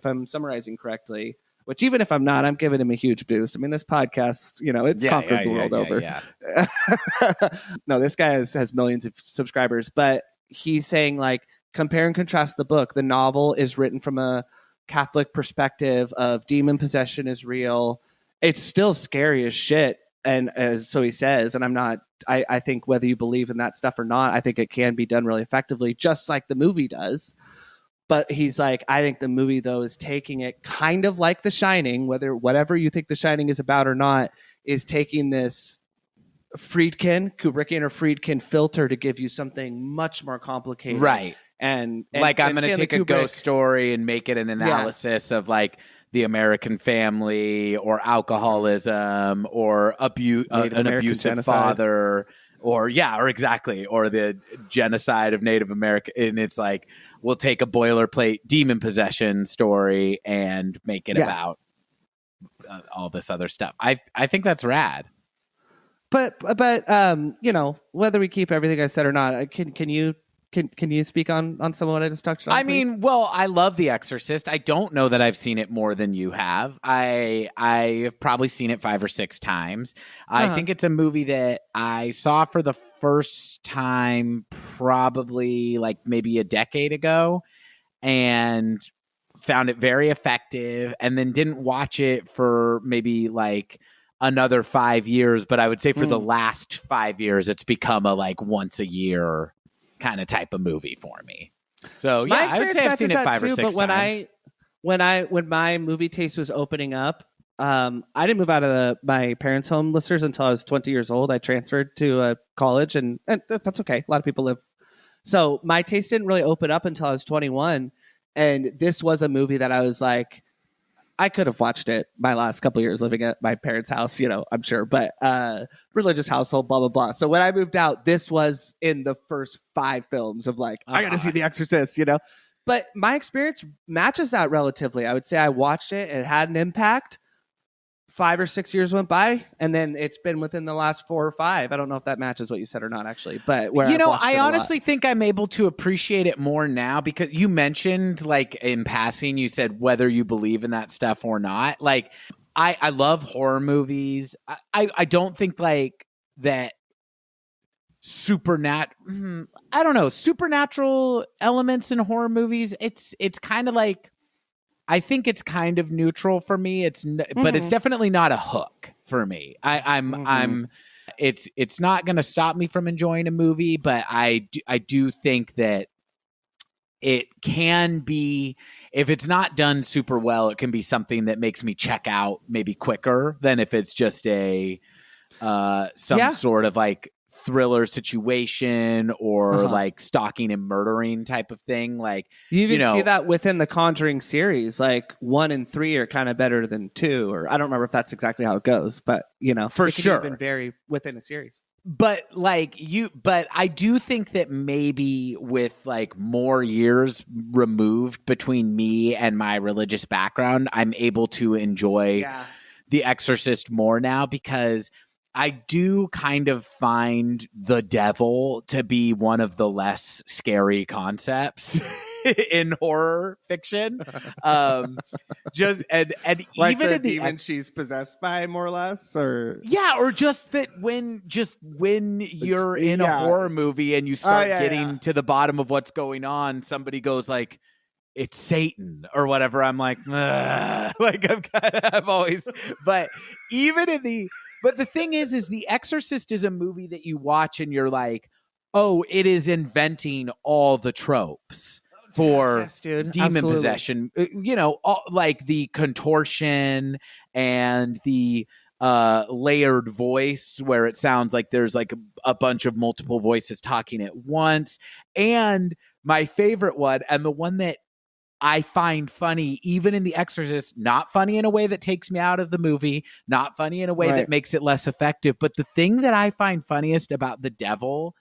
I'm summarizing correctly, which even if I'm not, I'm giving him a huge boost. I mean, this podcast, it's conquered the world over. Yeah. No, this guy has millions of subscribers, but he's saying like, compare and contrast the book. The novel is written from a Catholic perspective of demon possession is real. It's still scary as shit. And so he says, and I think whether you believe in that stuff or not, I think it can be done really effectively, just like the movie does. But he's like, I think the movie, though, is taking it kind of like The Shining, whatever you think The Shining is about or not, is taking this Kubrickian or Friedkin filter to give you something much more complicated. Right. And like I'm going to Stanley take a Kubrick, ghost story and make it an analysis of like the American family or alcoholism or an abusive genocide. Father or the genocide of Native American. And it's like, we'll take a boilerplate demon possession story and make it about all this other stuff. I think that's rad. But you know, whether we keep everything I said or not, can you speak on some of what I just touched on? I mean, well, I love The Exorcist. I don't know that I've seen it more than you have. I've probably seen it 5 or 6 times. I think it's a movie that I saw for the first time probably like maybe a decade ago and found it very effective, and then didn't watch it for maybe like another 5 years. But I would say for the last 5 years, it's become a like once a year kind of type of movie for me. So yeah, I would say I've seen it 5 or 6 times. When my movie taste was opening up, I didn't move out of my parents' home, listeners, until I was 20 years old. I transferred to college, and that's okay. A lot of people live. So my taste didn't really open up until I was 21. And this was a movie that I was like, I could have watched it my last couple of years living at my parents' house, you know, I'm sure, but religious household, blah, blah, blah. So when I moved out, this was in the first 5 films of like, I got to see The Exorcist, you know. But my experience matches that relatively. I would say I watched it, it had an impact. 5 or 6 years went by, and then it's been within the last 4 or 5. I don't know if that matches what you said or not, actually. But I honestly think I'm able to appreciate it more now, because you mentioned, like, in passing, you said whether you believe in that stuff or not. Like, I love horror movies. I don't think like that supernatural elements in horror movies. It's kind of like, I think it's kind of neutral for me. But it's definitely not a hook for me. It's not going to stop me from enjoying a movie, but I do think that it can be, if it's not done super well, it can be something that makes me check out maybe quicker than if it's just a sort of like thriller situation or like stalking and murdering type of thing. Like, you even see that within the Conjuring series, like 1 and 3 are kind of better than 2, or I don't remember if that's exactly how it goes, but you know, for sure, even vary within a series. But I do think that maybe with like more years removed between me and my religious background, I'm able to enjoy The Exorcist more now, because I do kind of find the devil to be one of the less scary concepts in horror fiction. Just and like even the demon she's possessed by, more or less, or just that when you're in a horror movie and you start getting to the bottom of what's going on, somebody goes like, it's Satan or whatever. I'm like, like I've always, but even in the. But the thing is The Exorcist is a movie that you watch and you're like, oh, it is inventing all the tropes for demon possession. You know, like the contortion and the layered voice where it sounds like there's like a bunch of multiple voices talking at once. And my favorite one, and the one that I find funny, even in The Exorcist, not funny in a way that takes me out of the movie, not funny in a way that makes it less effective. But the thing that I find funniest about the devil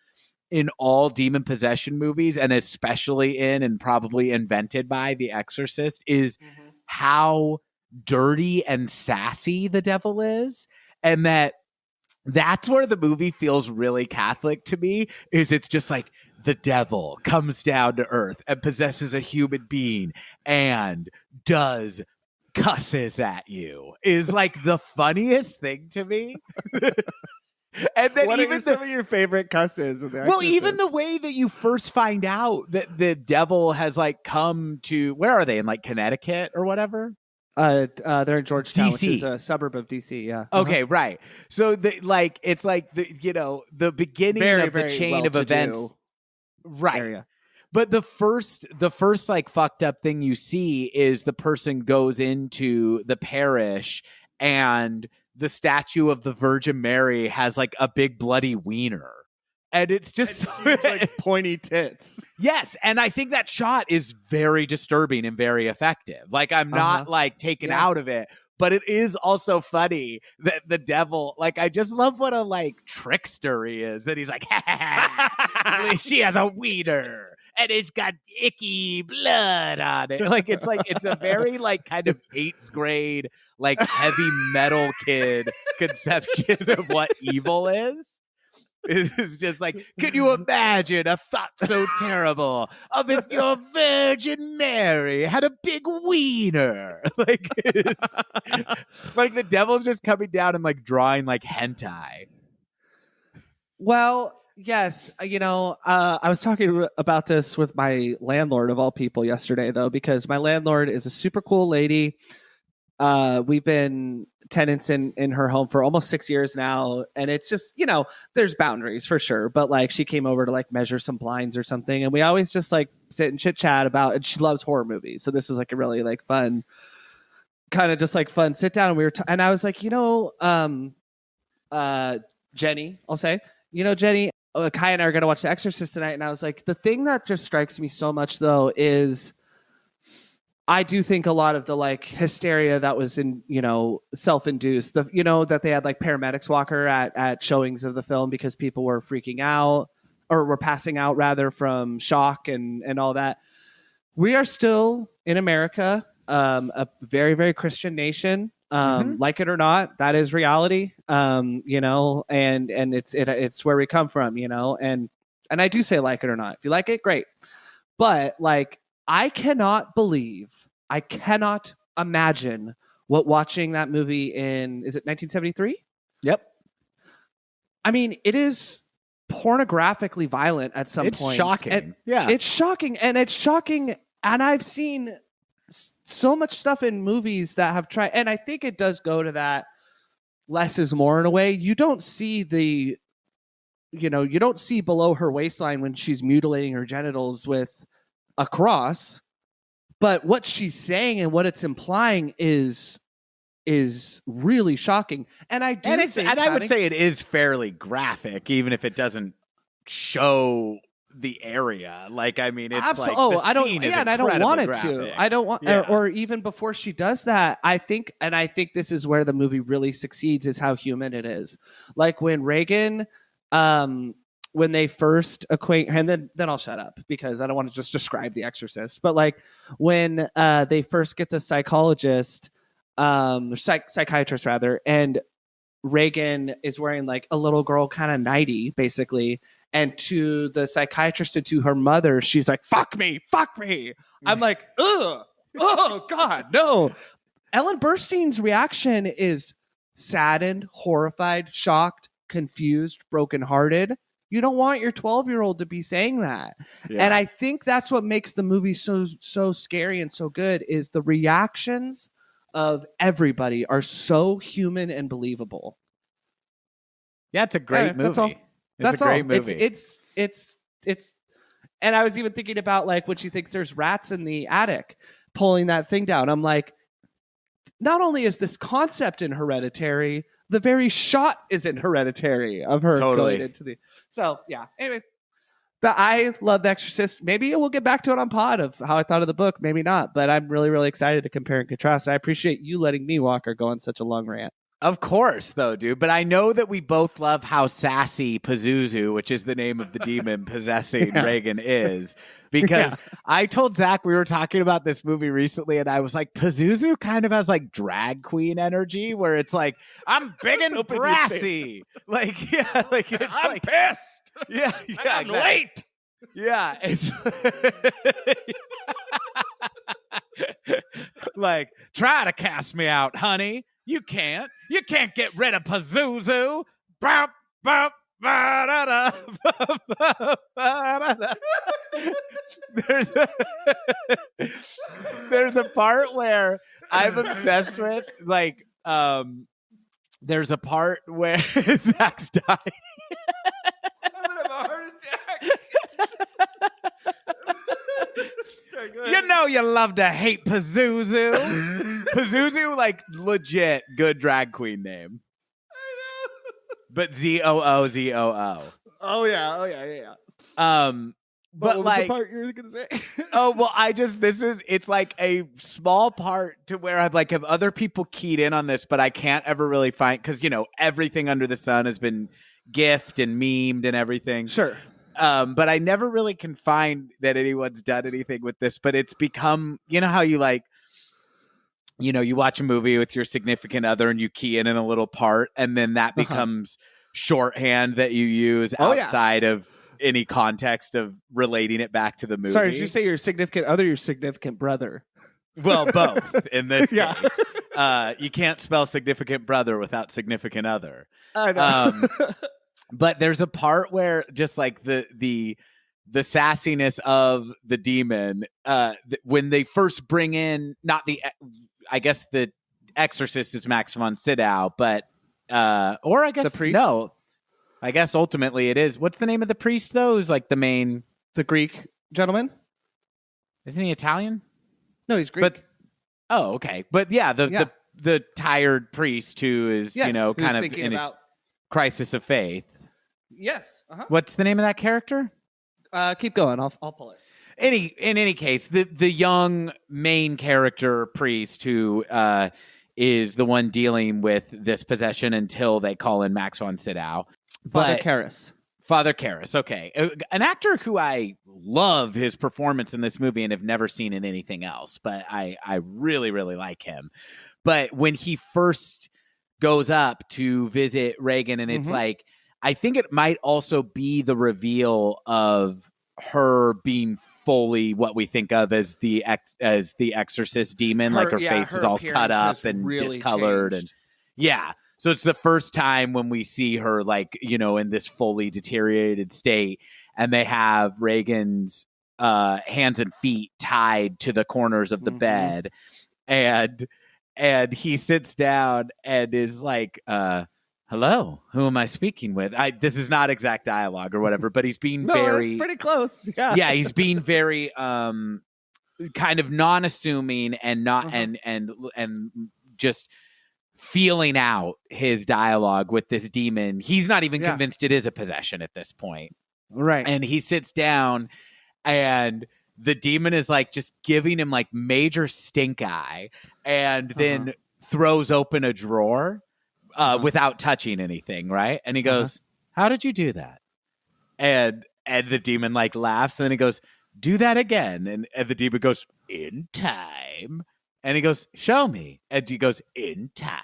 in all demon possession movies, and especially in and probably invented by The Exorcist, is how dirty and sassy the devil is. And that's where the movie feels really Catholic to me, is it's just like, the devil comes down to earth and possesses a human being and does cusses at you, is like the funniest thing to me. And then What even are some of your favorite cusses? Well, even the way that you first find out that the devil has like come to, where are they, in like Connecticut or whatever? They're in Georgetown, which DC. is a suburb of DC. Yeah. Okay, right. So it's like the beginning of the chain of events, right? Area. But the first like fucked up thing you see is the person goes into the parish and the statue of the Virgin Mary has like a big bloody wiener. And it's just huge, like pointy tits. Yes. And I think that shot is very disturbing and very effective. Like, I'm not like taken out of it, but it is also funny that the devil, like, I just love what a like trickster he is, that he's like, she has a wiener and it's got icky blood on it. Like, it's a very like kind of 8th grade, like heavy metal kid conception of what evil is. It's just like, can you imagine a thought so terrible of if your Virgin Mary had a big wiener? Like, like the devil's just coming down and like drawing like hentai. Well, yes. I was talking about this with my landlord of all people yesterday, though, because my landlord is a super cool lady. We've been tenants in her home for almost 6 years now, and it's just, there's boundaries for sure, but like she came over to like measure some blinds or something, and we always just like sit and chit chat about, and she loves horror movies, so this was like a really like fun kind of just like fun sit down, and we were and I was like, Jenny, I'll say, Jenny, Kai and I are gonna watch The Exorcist tonight, and I was like, the thing that just strikes me so much though is I do think a lot of the like hysteria that was in, self-induced, that they had like paramedics walk her at showings of the film because people were freaking out or were passing out rather from shock and all that. We are still in America, a very, very Christian nation. Like it or not, that is reality. And it's where we come from, and I do say like it or not. If you like it, great. But like, I cannot imagine what watching that movie is it 1973? Yep. I mean, it is pornographically violent at some point. It's shocking. It's shocking. And I've seen so much stuff in movies that have tried, and I think it does go to that less is more in a way. You don't see you don't see below her waistline when she's mutilating her genitals with a cross, but what she's saying and what it's implying is really shocking. And I would say it is fairly graphic, even if it doesn't show the area. Like, I mean, it's like I don't want it to. I don't want, or even before she does that, I think this is where the movie really succeeds, is how human it is. Like when Reagan, when they first acquaint, and then I'll shut up because I don't want to just describe The Exorcist. But like when they first get the psychiatrist rather, and Reagan is wearing like a little girl kind of nightie, basically, and to the psychiatrist and to her mother, she's like, "Fuck me." I'm like, ugh, oh God, no. Ellen Burstyn's reaction is saddened, horrified, shocked, confused, brokenhearted. You don't want your 12-year-old to be saying that. Yeah. And I think that's what makes the movie so scary and so good, is the reactions of everybody are so human and believable. Yeah, it's a great movie. That's a great movie. It's and I was even thinking about like when she thinks there's rats in the attic pulling that thing down. I'm like, not only is this concept in Hereditary, the very shot is in Hereditary of her going into the. So yeah. Anyway, I love The Exorcist. Maybe we'll get back to it on pod of how I thought of the book. Maybe not, but I'm really, really excited to compare and contrast. I appreciate you letting me, Walker, go on such a long rant. Of course, though, dude. But I know that we both love how sassy Pazuzu, which is the name of the demon possessing Reagan, is. Because I told Zach we were talking about this movie recently, and I was like, Pazuzu kind of has like drag queen energy, where it's like, I'm big and brassy. Like, yeah, like it's I'm like, pissed. Yeah, I'm late. Yeah, it's like, try to cast me out, honey. You can't get rid of Pazuzu. Bop, Ba, ba, da, da, ba, ba, ba, da, da. There's a part where I'm obsessed with, like, there's a part where Zach's dying. I'm gonna have a heart attack. Sorry, go ahead. You know you love to hate Pazuzu. Pazuzu, like, legit good drag queen name. I know. But Zoozoo. Oh yeah. But what like, was the part you were gonna say? oh well, it's like a small part to where I've like have other people keyed in on this, but I can't ever really find, because everything under the sun has been gifted and memed and everything. Sure. But I never really can find that anyone's done anything with this. But it's become, how you like, you watch a movie with your significant other and you key in a little part, and then that becomes shorthand that you use outside of any context of relating it back to the movie. Sorry, did you say your significant other, your significant brother? Well, both in this case. You can't spell significant brother without significant other. I know. But there's a part where just like the sassiness of the demon, when they first bring in, I guess the Exorcist is Max von Sydow, but or I guess the priest? No. I guess ultimately it is. What's the name of the priest though? Who's like the main, the Greek gentleman? Isn't he Italian? No, he's Greek. But okay. But yeah, the tired priest who is, kind of in his crisis of faith. Yes. What's the name of that character? Keep going. I'll pull it. In any case, the young main character priest who is the one dealing with this possession until they call in Max von Sydow. Father Karras. Father Karras, okay. An actor who I love his performance in this movie and have never seen in anything else, but I really, really like him. But when he first goes up to visit Regan, and it's like, I think it might also be the reveal of her being fully what we think of as the Exorcist demon. Like her face is all cut up and really discolored. Changed. And so it's the first time when we see her like, in this fully deteriorated state, and they have Reagan's hands and feet tied to the corners of the bed. And he sits down and is like, hello, who am I speaking with? This is not exact dialogue or whatever, but he's being it's pretty close. Yeah. He's being very kind of non-assuming and not and just feeling out his dialogue with this demon. He's not even convinced it is a possession at this point. Right. And he sits down, and the demon is like just giving him like major stink eye, and then throws open a drawer without touching anything, right? And he goes, how did you do that? And the demon like laughs, and then he goes, do that again. And the demon goes, in time. And he goes, show me. And he goes, in time.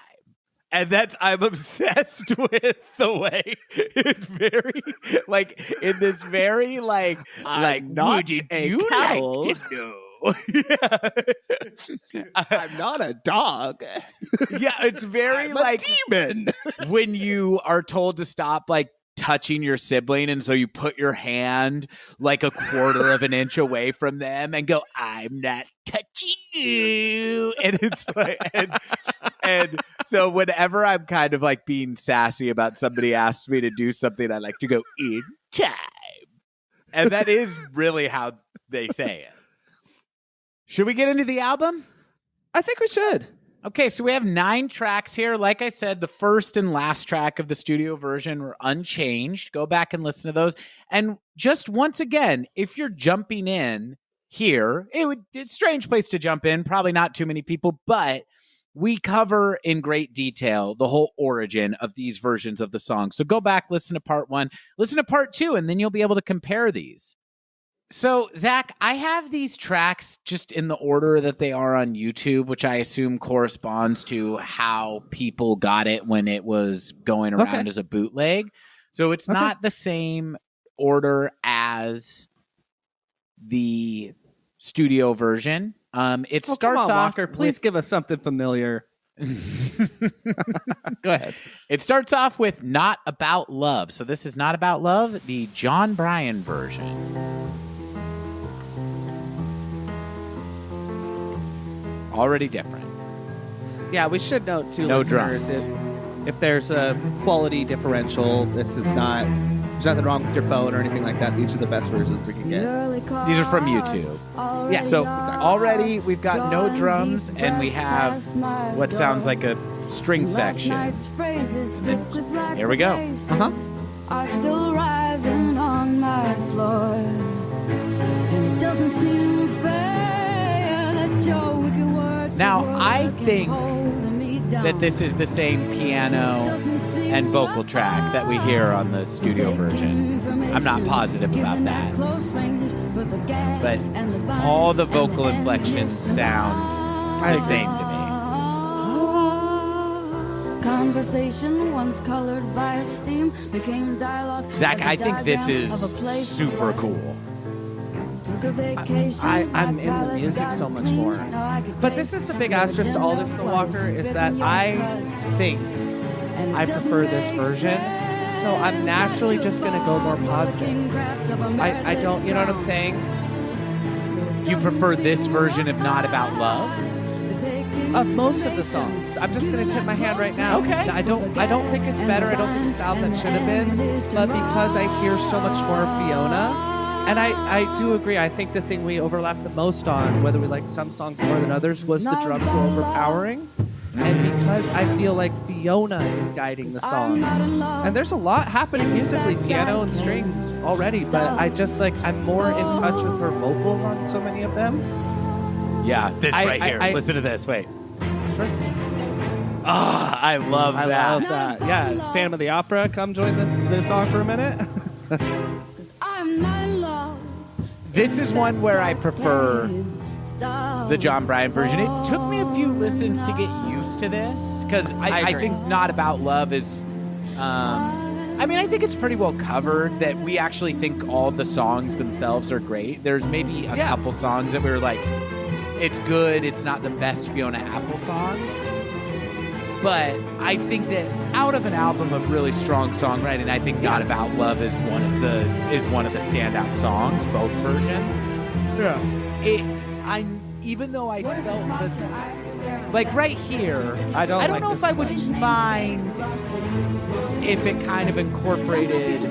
And I'm obsessed with the way it's very, like, in this very, like, not would a you cow. like to know? I'm not a dog. Yeah, it's very I'm like a demon. when you are told to stop, like, touching your sibling, and so you put your hand like a quarter of an inch away from them and go, I'm not touching you. And it's like, and so whenever I'm kind of like being sassy about somebody asks me to do something, I like to go, in time. And that is really how they say it. Should we get into the album? I think we should. Okay, so we have 9 tracks here. Like I said, the first and last track of the studio version were unchanged. Go back and listen to those. And just once again, if you're jumping in here, it's a strange place to jump in. Probably not too many people, but we cover in great detail the whole origin of these versions of the song. So go back, listen to part 1, listen to part 2, and then you'll be able to compare these. So, Zach, I have these tracks just in the order that they are on YouTube, which I assume corresponds to how people got it when it was going around as a bootleg. So it's not the same order as the studio version. It starts come on, off. Walker, please give us something familiar. Go ahead. It starts off with Not About Love. So this is Not About Love, the Jon Brion version. Already different. Yeah, we should note too, No listeners, drums. if there's a quality differential, this is not. There's nothing wrong with your phone or anything like that. These are the best versions we can get. These are from YouTube. Yeah, So already we've got no drums and we have what sounds like a string section. Here we go. Are still writhing on my floor. It doesn't seem fair that your wicked words Now, were I think holding me down. that this is the same piano and vocal track that we hear on the studio version. I'm not positive about that. But all the vocal inflections sound the same to me. Conversation once colored by steam became dialogue. Zach, I think this is super cool. I'm in the music so much more. But this is the big asterisk to all this, The Walker, is that I think I prefer this version. So I'm naturally just going to go more positive. I don't, you know what I'm saying? You prefer this version of Not About Love? Of most of the songs. I'm just going to tip my hand right now. Okay. I don't think it's better. I don't think it's the album that should have been. But because I hear so much more of Fiona, and I do agree, I think the thing we overlapped the most on, whether we like some songs more than others, was the drums were overpowering. And because I feel like Fiona is guiding the song. And there's a lot happening musically, piano and strings already, but I just like, I'm more in touch with her vocals on so many of them. Yeah, this right here. Listen to this. Wait. Sure. Ah, I love that. I love that. Yeah, Phantom of the Opera, come join the song for a minute. I'm not in love. This is one where I prefer the Jon Brion version. It took me a few listens to get used to this because I think Not About Love is. I mean, I think it's pretty well covered. That we actually think all the songs themselves are great. There's maybe a couple songs that we were like, it's good. It's not the best Fiona Apple song. But I think that out of an album of really strong songwriting, I think Not About Love is one of the standout songs, both versions. Yeah. Even though I felt like right here, I don't like know this if I as would much. mind if it kind of incorporated.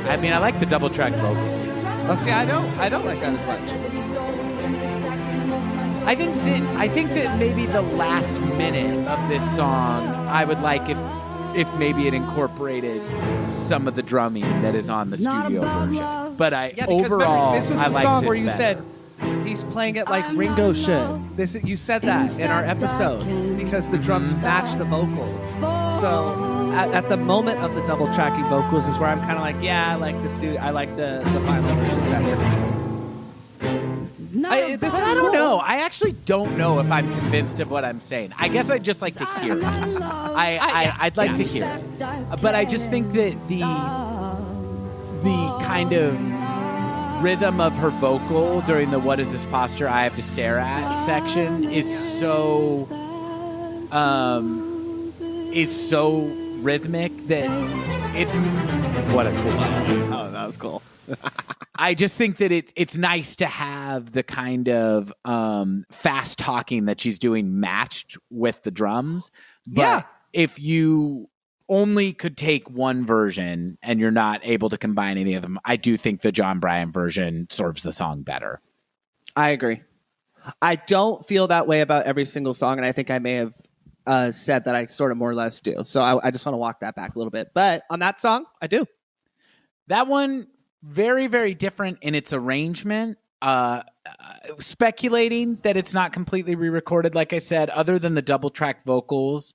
I mean, I like the double track vocals. Oh, see, I don't like that as much. I think that maybe the last minute of this song, I would like if maybe it incorporated some of the drumming that is on the studio version. But overall, this was I the like song this where you better. said he's playing it like Ringo should. You said that in our episode because the drums match the vocals. So at the moment of the double tracking vocals is where I'm kind of like, yeah, I like this dude. I like the vinyl version better. I don't know. I actually don't know if I'm convinced of what I'm saying. I guess I'd just like to hear it. I'd like to hear it. But I just think that the kind of rhythm of her vocal during the "What is this posture I have to stare at" section is so rhythmic that it's what a cool album. Oh, that was cool. I just think that it's nice to have the kind of fast talking that she's doing matched with the drums. But if you only could take one version and you're not able to combine any of them, I do think the Jon Brion version serves the song better. I agree. I don't feel that way about every single song, and I think I may have said that I sort of more or less do. So I just want to walk that back a little bit. But on that song, I do. That one, very, very different in its arrangement. Speculating that it's not completely re-recorded, like I said, other than the double track vocals.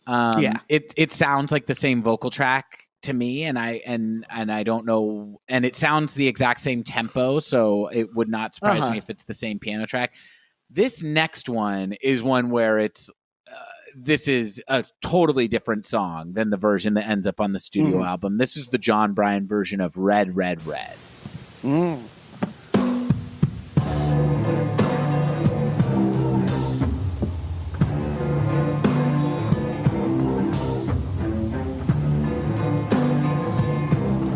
It sounds like the same vocal track to me, and I don't know, and it sounds the exact same tempo, so it would not surprise me if it's the same piano track. This next one is one where this is a totally different song than the version that ends up on the studio album. This is the Jon Brion version of Red, Red, Red.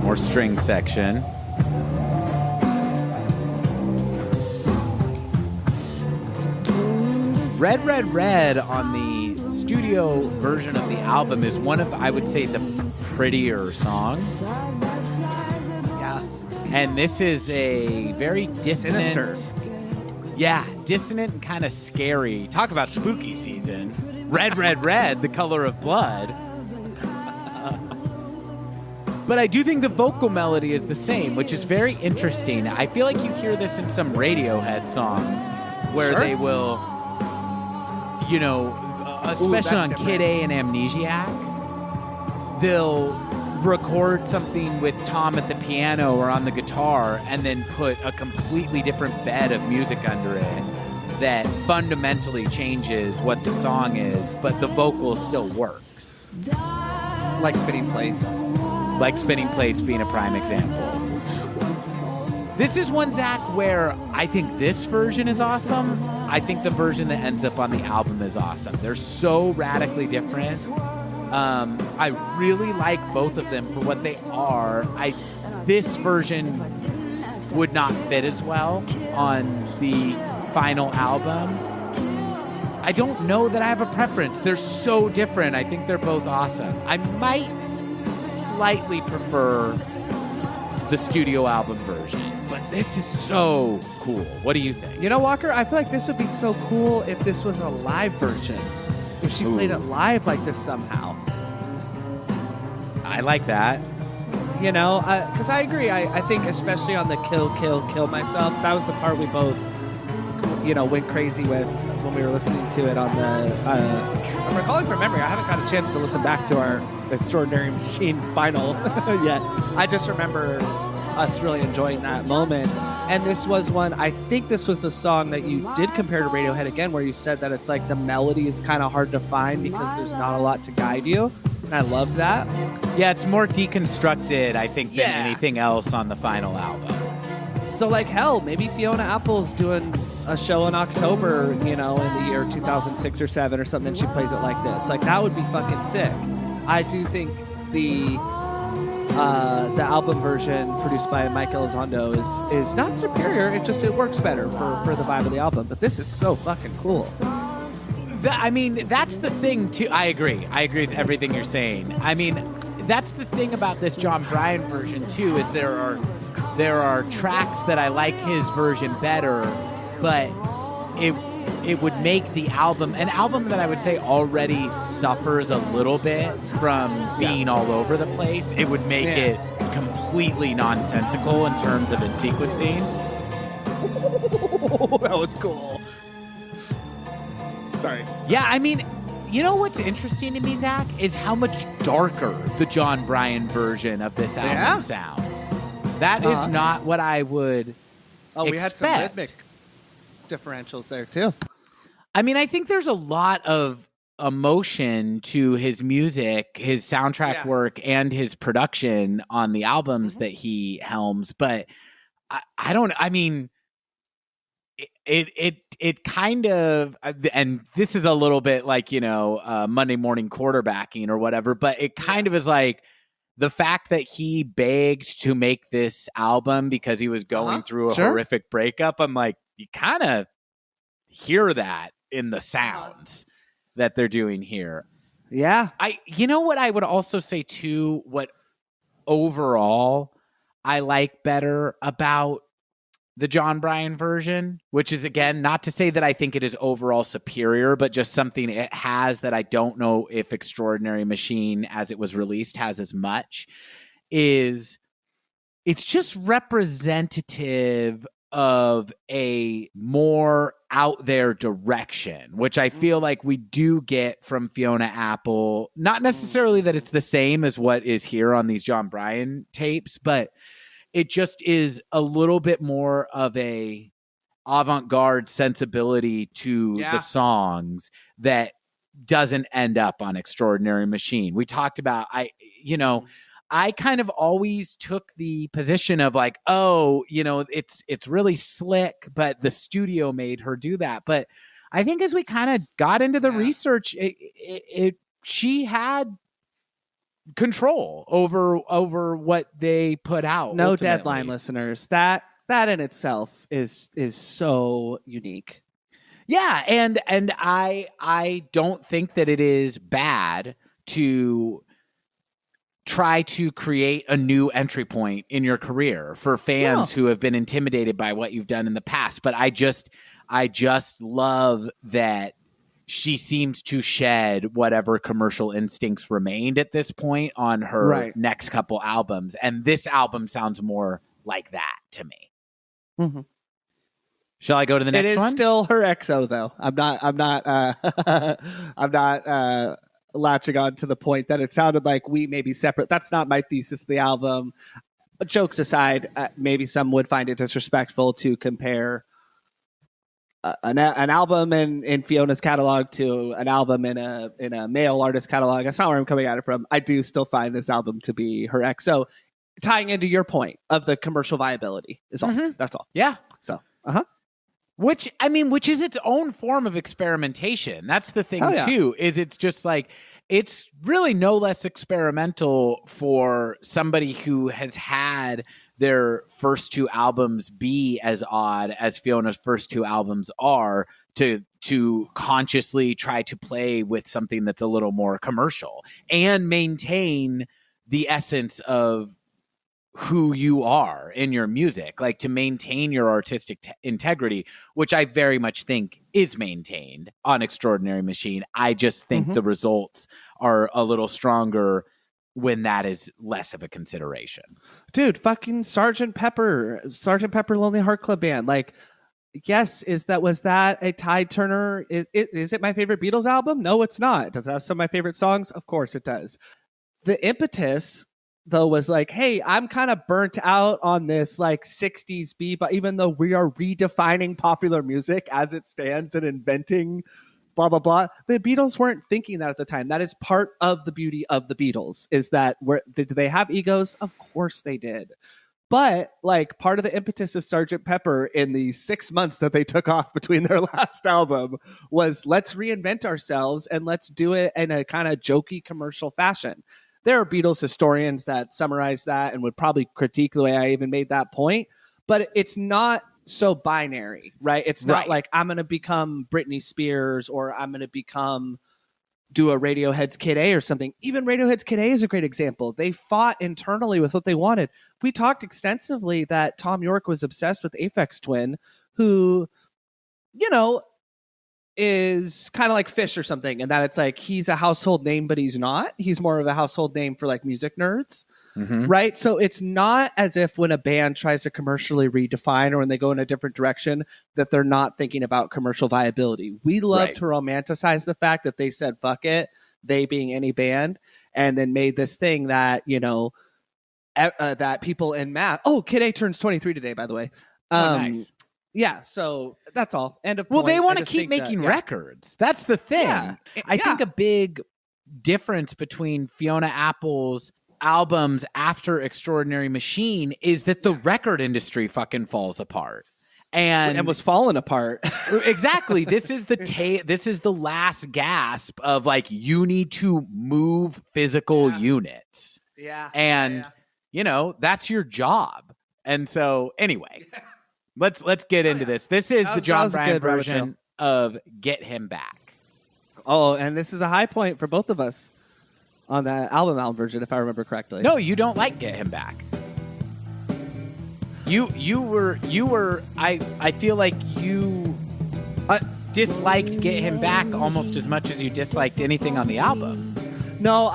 More string section. Red, Red, Red on the studio version of the album is one of, I would say, the prettier songs. Yeah. And this is a very dissonant. Sinister. Yeah, dissonant and kind of scary. Talk about spooky season. Red, red, red, the color of blood. But I do think the vocal melody is the same, which is very interesting. I feel like you hear this in some Radiohead songs where Sure. they will, you know, especially on Kid A and Amnesiac, they'll record something with Tom at the piano or on the guitar and then put a completely different bed of music under it that fundamentally changes what the song is, but the vocal still works. Like Spinning Plates. Like Spinning Plates being a prime example. This is one, Zach, where I think this version is awesome. I think the version that ends up on the album is awesome. They're so radically different. I really like both of them for what they are. This version would not fit as well on the final album. I don't know that I have a preference. They're so different. I think they're both awesome. I might slightly prefer the studio album version, but this is so cool. What do you think? You know, Walker, I feel like this would be so cool if this was a live version. If she played it live like this somehow. I like that. You know, because I agree. I think especially on the Kill, Kill, Kill Myself, that was the part we both, you know, went crazy with when we were listening to it on the... I'm recalling from memory. I haven't got a chance to listen back to our Extraordinary Machine final yet. I just remember us really enjoying that moment. And this was one, I think this was a song that you did compare to Radiohead again, where you said that it's like the melody is kind of hard to find because there's not a lot to guide you. And I love that. Yeah, it's more deconstructed, I think, than anything else on the final album. So, like, hell, maybe Fiona Apple's doing a show in October, you know, in the year 2006 or 7 or something, and she plays it like this. Like, that would be fucking sick. I do think the album version produced by Mike Elizondo is not superior. It works better for the vibe of the album. But this is so fucking cool. I mean, that's the thing, too. I agree with everything you're saying. I mean, that's the thing about this Jon Brion version, too, is there are tracks that I like his version better, but it would make the album, an album that I would say already suffers a little bit from being all over the place. It would make it completely nonsensical in terms of its sequencing. That was cool. Sorry. Yeah, I mean, you know what's interesting to me, Zach, is how much darker the Jon Brion version of this album sounds. That is not what I would expect. We had some rhythmic differentials there, too. I mean, I think there's a lot of emotion to his music, his soundtrack work, and his production on the albums that he helms. But I don't. I mean, it kind of, and this is a little bit like, you know, Monday morning quarterbacking or whatever. But it kind of is like the fact that he begged to make this album because he was going through a horrific breakup. I'm like, you kind of hear that in the sounds that they're doing here. Yeah. You know what I would also say too, what overall I like better about the Jon Brion version, which is, again, not to say that I think it is overall superior, but just something it has that I don't know if Extraordinary Machine, as it was released, has as much, is it's just representative of a more out there direction, which I feel like we do get from Fiona Apple. Not necessarily that it's the same as what is here on these Jon Brion tapes, but it just is a little bit more of a avant-garde sensibility to the songs that doesn't end up on Extraordinary Machine. We talked about, I kind of always took the position of like, oh, you know, it's really slick, but the studio made her do that. But I think as we kind of got into the research, she had control over what they put out. No ultimately. deadline, listeners. That in itself is so unique. Yeah, and I don't think that it is bad to try to create a new entry point in your career for fans who have been intimidated by what you've done in the past. But I just love that she seems to shed whatever commercial instincts remained at this point on her next couple albums. And this album sounds more like that to me. Mm-hmm. Shall I go to the next one? It is still her XO though. I'm not latching on to the point that it sounded like we may be separate. That's not my thesis of the album. But jokes aside, maybe some would find it disrespectful to compare an album in Fiona's catalog to an album in a male artist catalog. That's not where I'm coming at it from. I do still find this album to be her XO, tying into your point of the commercial viability is all. Mm-hmm. That's all. Yeah. So, Which is its own form of experimentation. That's the thing too, is it's just like, it's really no less experimental for somebody who has had their first two albums be as odd as Fiona's first two albums are to consciously try to play with something that's a little more commercial and maintain the essence of who you are in your music, like to maintain your artistic integrity, which I very much think is maintained on Extraordinary Machine. I just think the results are a little stronger when that is less of a consideration. Dude, fucking Sgt. Pepper Lonely Heart Club Band. Like, yes, was that a tide turner? Is it my favorite Beatles album? No, it's not. Does it have some of my favorite songs? Of course it does. The impetus, though, was like, hey, I'm kind of burnt out on this like 60s bebop, even though we are redefining popular music as it stands and inventing blah, blah, blah. The Beatles weren't thinking that at the time. That is part of the beauty of the Beatles, is that did they have egos? Of course they did. But like part of the impetus of Sgt. Pepper in the 6 months that they took off between their last album was, let's reinvent ourselves and let's do it in a kind of jokey commercial fashion. There are Beatles historians that summarize that and would probably critique the way I even made that point, but it's not so binary, right? It's not like I'm going to become Britney Spears or I'm going to do a Radiohead's Kid A or something. Even Radiohead's Kid A is a great example. They fought internally with what they wanted. We talked extensively that Tom York was obsessed with Aphex Twin, who, is kind of like Fish or something, and that it's like he's a household name, but he's not. He's more of a household name for like music nerds. Right? So it's not as if when a band tries to commercially redefine or when they go in a different direction that they're not thinking about commercial viability. We love to romanticize the fact that they said, fuck it, they being any band, and then made this thing that, that people in math. Oh, Kid A turns 23 today, by the way. Nice. Yeah, so that's all. End of Well, point. they want to keep making records. That's the thing. Yeah. I think a big difference between Fiona Apple's albums after Extraordinary Machine is that the record industry fucking falls apart and was falling apart. Exactly. This is the last gasp of like, you need to move physical units. Yeah. And that's your job. And so anyway, let's get into this. This is the Jon Brion version of Get Him Back. Oh, and this is a high point for both of us on the album version, if I remember correctly. No, you don't like Get Him Back. You were I feel like you disliked Get Him Back almost as much as you disliked anything on the album. No,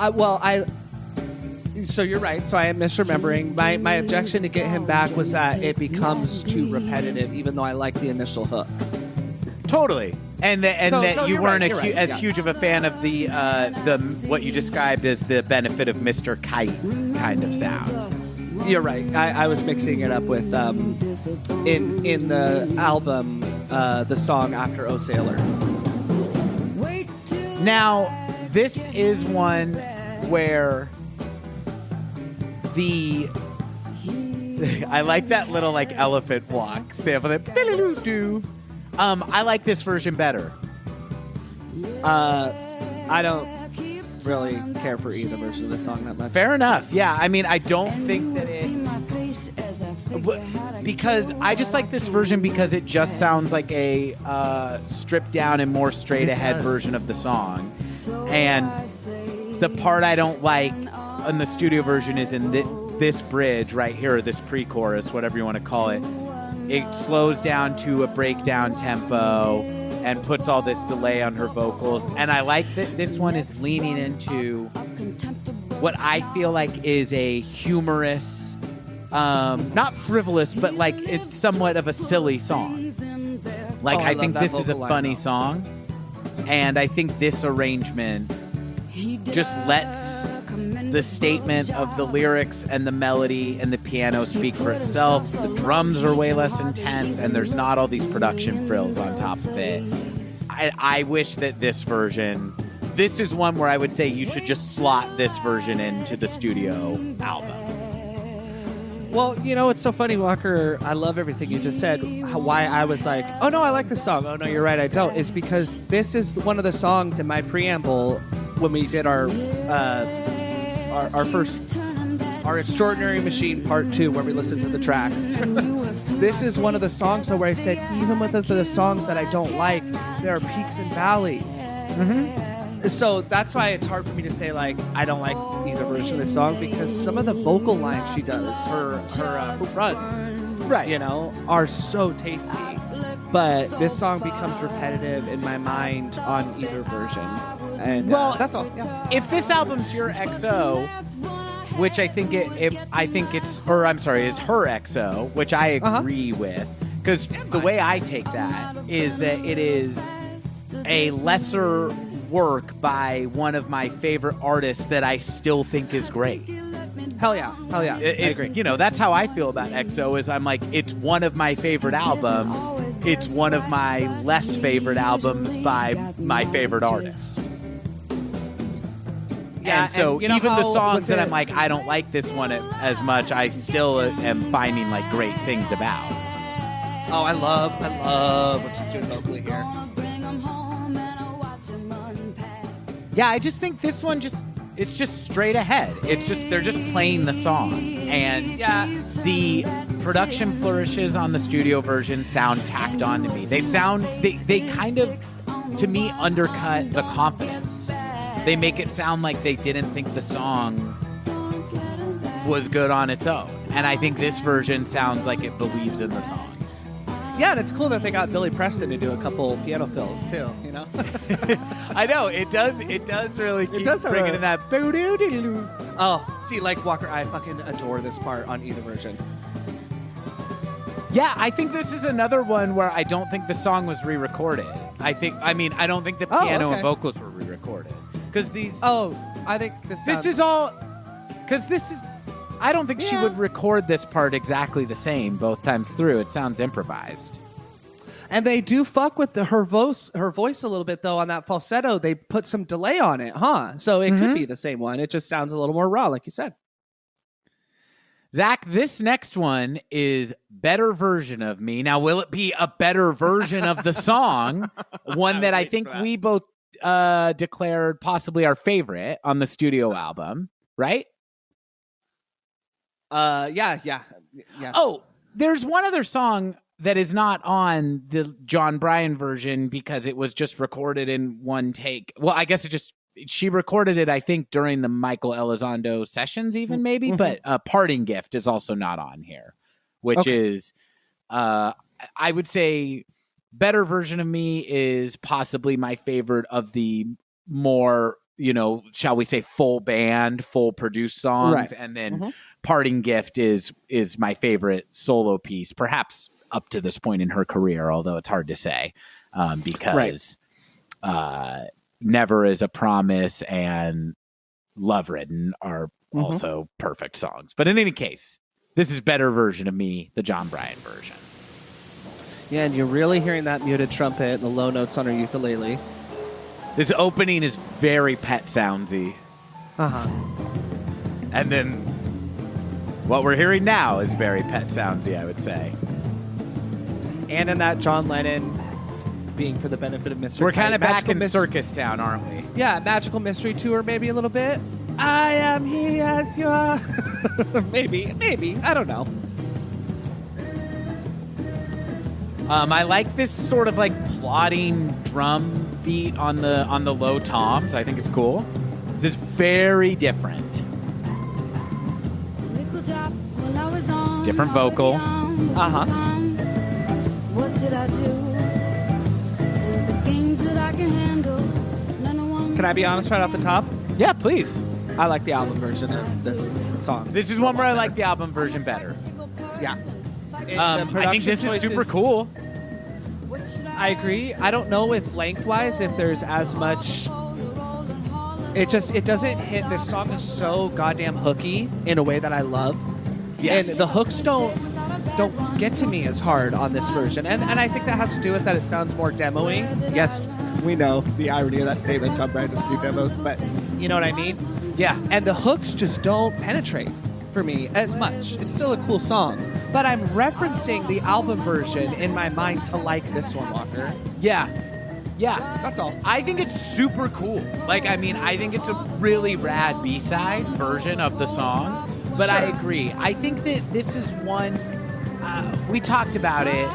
so you're right. So I am misremembering. My objection to Get Him Back was that it becomes too repetitive, even though I like the initial hook. Totally. And that you weren't as huge of a fan of the what you described as the benefit of Mr. Kite kind of sound. You're right. I was mixing it up with in the album the song after Oh Sailor. Now, this is one where I like that little like elephant walk sample that. I like this version better. I don't. really care for either version of the song that much. Fair enough. Yeah, I mean, I don't think that because I just like this version because it just sounds like a stripped down and more straight ahead version of the song. And the part I don't like in the studio version is in this bridge right here, or this pre-chorus, whatever you want to call it. It slows down to a breakdown tempo and puts all this delay on her vocals. And I like that this one is leaning into what I feel like is a humorous, not frivolous, but like it's somewhat of a silly song. Like, I think this is a funny song. And I think this arrangement just lets the statement of the lyrics and the melody and the piano speak for itself. The drums are way less intense, and there's not all these production frills on top of it. I wish that this version, this is one where I would say you should just slot this version into the studio album. Well, you know, it's so funny, Walker. I love everything you just said. Why I was like, oh, no, I like this song. Oh, no, you're right, I don't. Is because this is one of the songs in my preamble when we did our Extraordinary Machine Part 2, where we listened to the tracks. This is one of the songs though, where I said, even with the songs that I don't like, there are peaks and valleys. Mm-hmm. So that's why it's hard for me to say, like, I don't like either version of this song, because some of the vocal lines she does, her runs, right, you know, are so tasty. But this song becomes repetitive in my mind on either version. And well, that's all. Yeah. If this album's your XO, which I think is her XO, which I agree with, because the way I take that is that it is a lesser work by one of my favorite artists that I still think is great. Hell yeah. I agree. You know, that's how I feel about XO. Is I'm like, it's one of my favorite albums. It's one of my less favorite albums by my favorite artist. Yeah, and so even the songs that I'm like, I don't like this one as much, I still am finding like great things about. Oh, I love what she's doing vocally here. Yeah, I just think this one it's just straight ahead. It's just, they're just playing the song. And yeah, the production flourishes on the studio version sound tacked on to me. They kind of, to me, undercut the confidence. They make it sound like they didn't think the song was good on its own. And I think this version sounds like it believes in the song. Yeah, and it's cool that they got Billy Preston to do a couple piano fills too, you know? I know, it does really keep bringing in that boo-doo-doo-doo. Oh, see, like Walker, I fucking adore this part on either version. Yeah, I think this is another one where I don't think the song was re-recorded. I don't think the piano and vocals were re-recorded. Because these... Oh, I think this is all... Because this is... I don't think she would record this part exactly the same both times through. It sounds improvised. And they do fuck with her voice a little bit, though, on that falsetto. They put some delay on it, huh? So it could be the same one. It just sounds a little more raw, like you said. Zach, this next one is Better Version of Me. Now, will it be a better version of the song? One that I think we both declared possibly our favorite on the studio album, right? Yeah. Oh, there's one other song that is not on the Jon Brion version because it was just recorded in one take. Well, I guess she recorded it, I think, during the Michael Elizondo sessions even maybe, but Parting Gift is also not on here, which is, I would say Better Version of Me is possibly my favorite of the more, shall we say full band, full produced songs. Right. And then Parting Gift is my favorite solo piece, perhaps up to this point in her career, although it's hard to say because Never Is a Promise and Love Ridden are also perfect songs. But in any case, this is Better Version of Me, the Jon Brion version. Yeah, and you're really hearing that muted trumpet and the low notes on her ukulele. This opening is very Pet Soundsy. And then what we're hearing now is very Pet Soundsy, I would say. And in that John Lennon being for the benefit of Mr. We're kind of back in Magical Circus Town, aren't we? Yeah, Magical Mystery Tour maybe a little bit. I am he as you are. maybe. I don't know. I like this sort of like plodding drum beat on the low toms. I think it's cool. This is very different. Different vocal. Uh-huh. What did I do? The games that I can handle. Can I be honest right off the top? Yeah, please. I like the album version of this song. This is one where I like the album version better. Yeah. I think this is super cool. I agree. I don't know if lengthwise, if there's as much. It doesn't hit. This song is so goddamn hooky in a way that I love. Yes. And the hooks don't get to me as hard on this version. And I think that has to do with that it sounds more demo-y. Yes, we know the irony of that statement. Jon Brion doesn't do demos, but you know what I mean? Yeah. And the hooks just don't penetrate for me as much. It's still a cool song. But I'm referencing the album version in my mind to like this one, Walker. Yeah. That's all. I think it's super cool. Like, I mean, I think it's a really rad B-side version of the song. But Sure. I agree. I think that this is one, we talked about it.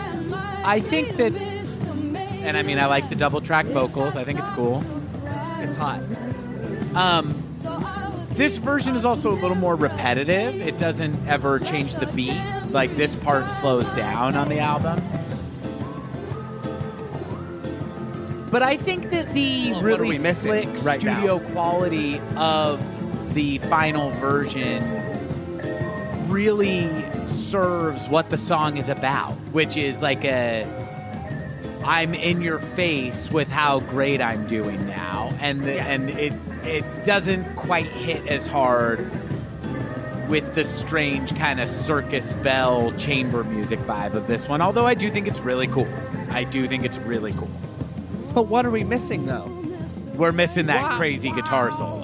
I think that, and I mean, I like the double track vocals. I think it's cool. It's hot. This version is also a little more repetitive. It doesn't ever change the beat. Like, this part slows down on the album. But I think that the Well, what are really we missing slick right studio quality of the final version really serves what the song is about, which is like I'm in your face with how great I'm doing now, and it doesn't quite hit as hard with the strange kind of circus bell chamber music vibe of this one. Although I do think it's really cool. But what are we missing, though? We're missing that crazy guitar solo.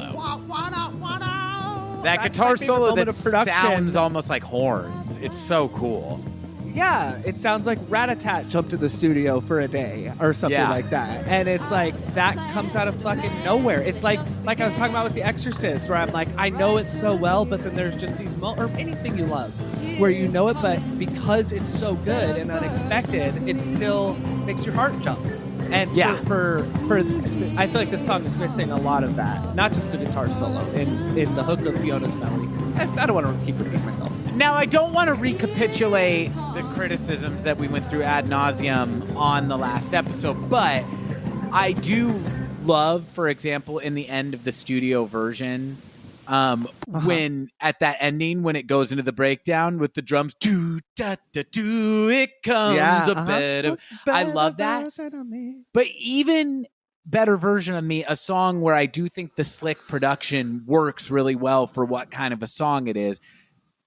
That That's guitar my favorite solo moment that of production. sounds almost like horns. It's so cool. Yeah, it sounds like Rat-a-Tat jumped to the studio for a day or something Yeah. like that. And it's like, that comes out of fucking nowhere. It's like I was talking about with The Exorcist, where I'm like, I know it so well, but then there's just these or anything you love, where you know it, but because it's so good and unexpected, it still makes your heart jump. And Yeah. for I feel like this song is missing a lot of that. Not just the guitar solo, in the hook of Fiona's melody. I don't want to keep repeating myself. Now, I don't want to recapitulate the criticisms that we went through ad nauseum on the last episode, but I do love, for example, in the end of the studio version, when at that ending, when it goes into the breakdown with the drums, do da da do, it comes a better. I love that. But even better version of me, a song where I do think the slick production works really well for what kind of a song it is.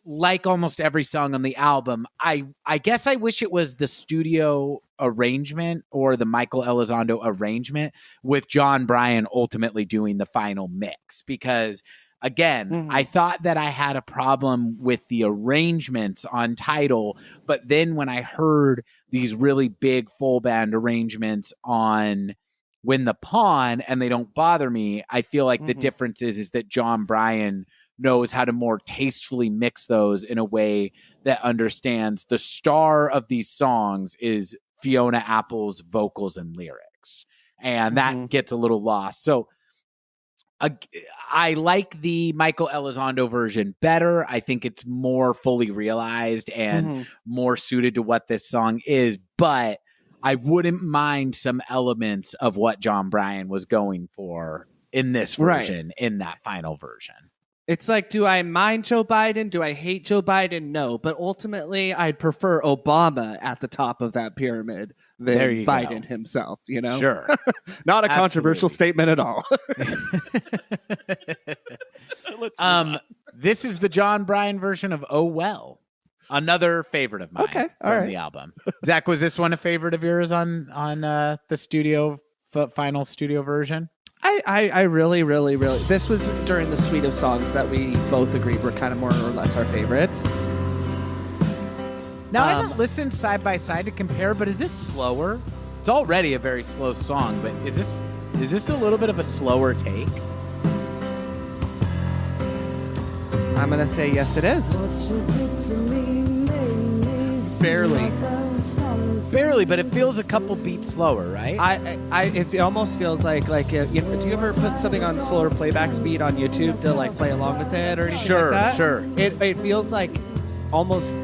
Like almost every song on the album, I guess I wish it was the studio arrangement or the Michael Elizondo arrangement with Jon Brion ultimately doing the final mix, because again, I thought that I had a problem with the arrangements on Tidal, but then when I heard these really big full band arrangements on Win the Pawn and They Don't Bother Me, I feel like the difference is that Jon Brion knows how to more tastefully mix those in a way that understands the star of these songs is Fiona Apple's vocals and lyrics. And that gets a little lost. So I like the Michael Elizondo version better. I think it's more fully realized and more suited to what this song is, but I wouldn't mind some elements of what Jon Brion was going for in this version, in that final version. It's like, do I mind Joe Biden? Do I hate Joe Biden? No. But ultimately, I'd prefer Obama at the top of that pyramid than Biden himself, you know? Sure. Not a controversial statement at all. This is the Jon Brion version of Oh Well. Another favorite of mine from the album. Zach, was this one a favorite of yours on the studio final studio version? I really, this was during the suite of songs that we both agreed were kind of more or less our favorites. Now, I haven't listened side by side to compare, but is this slower It's already a very slow song, but is this a little bit of a slower take? I'm going to say yes, it is. Barely. Barely, but it feels a couple beats slower, right? It almost feels like do you ever put something on slower playback speed on YouTube to like play along with it or anything like that? Sure. It feels like almost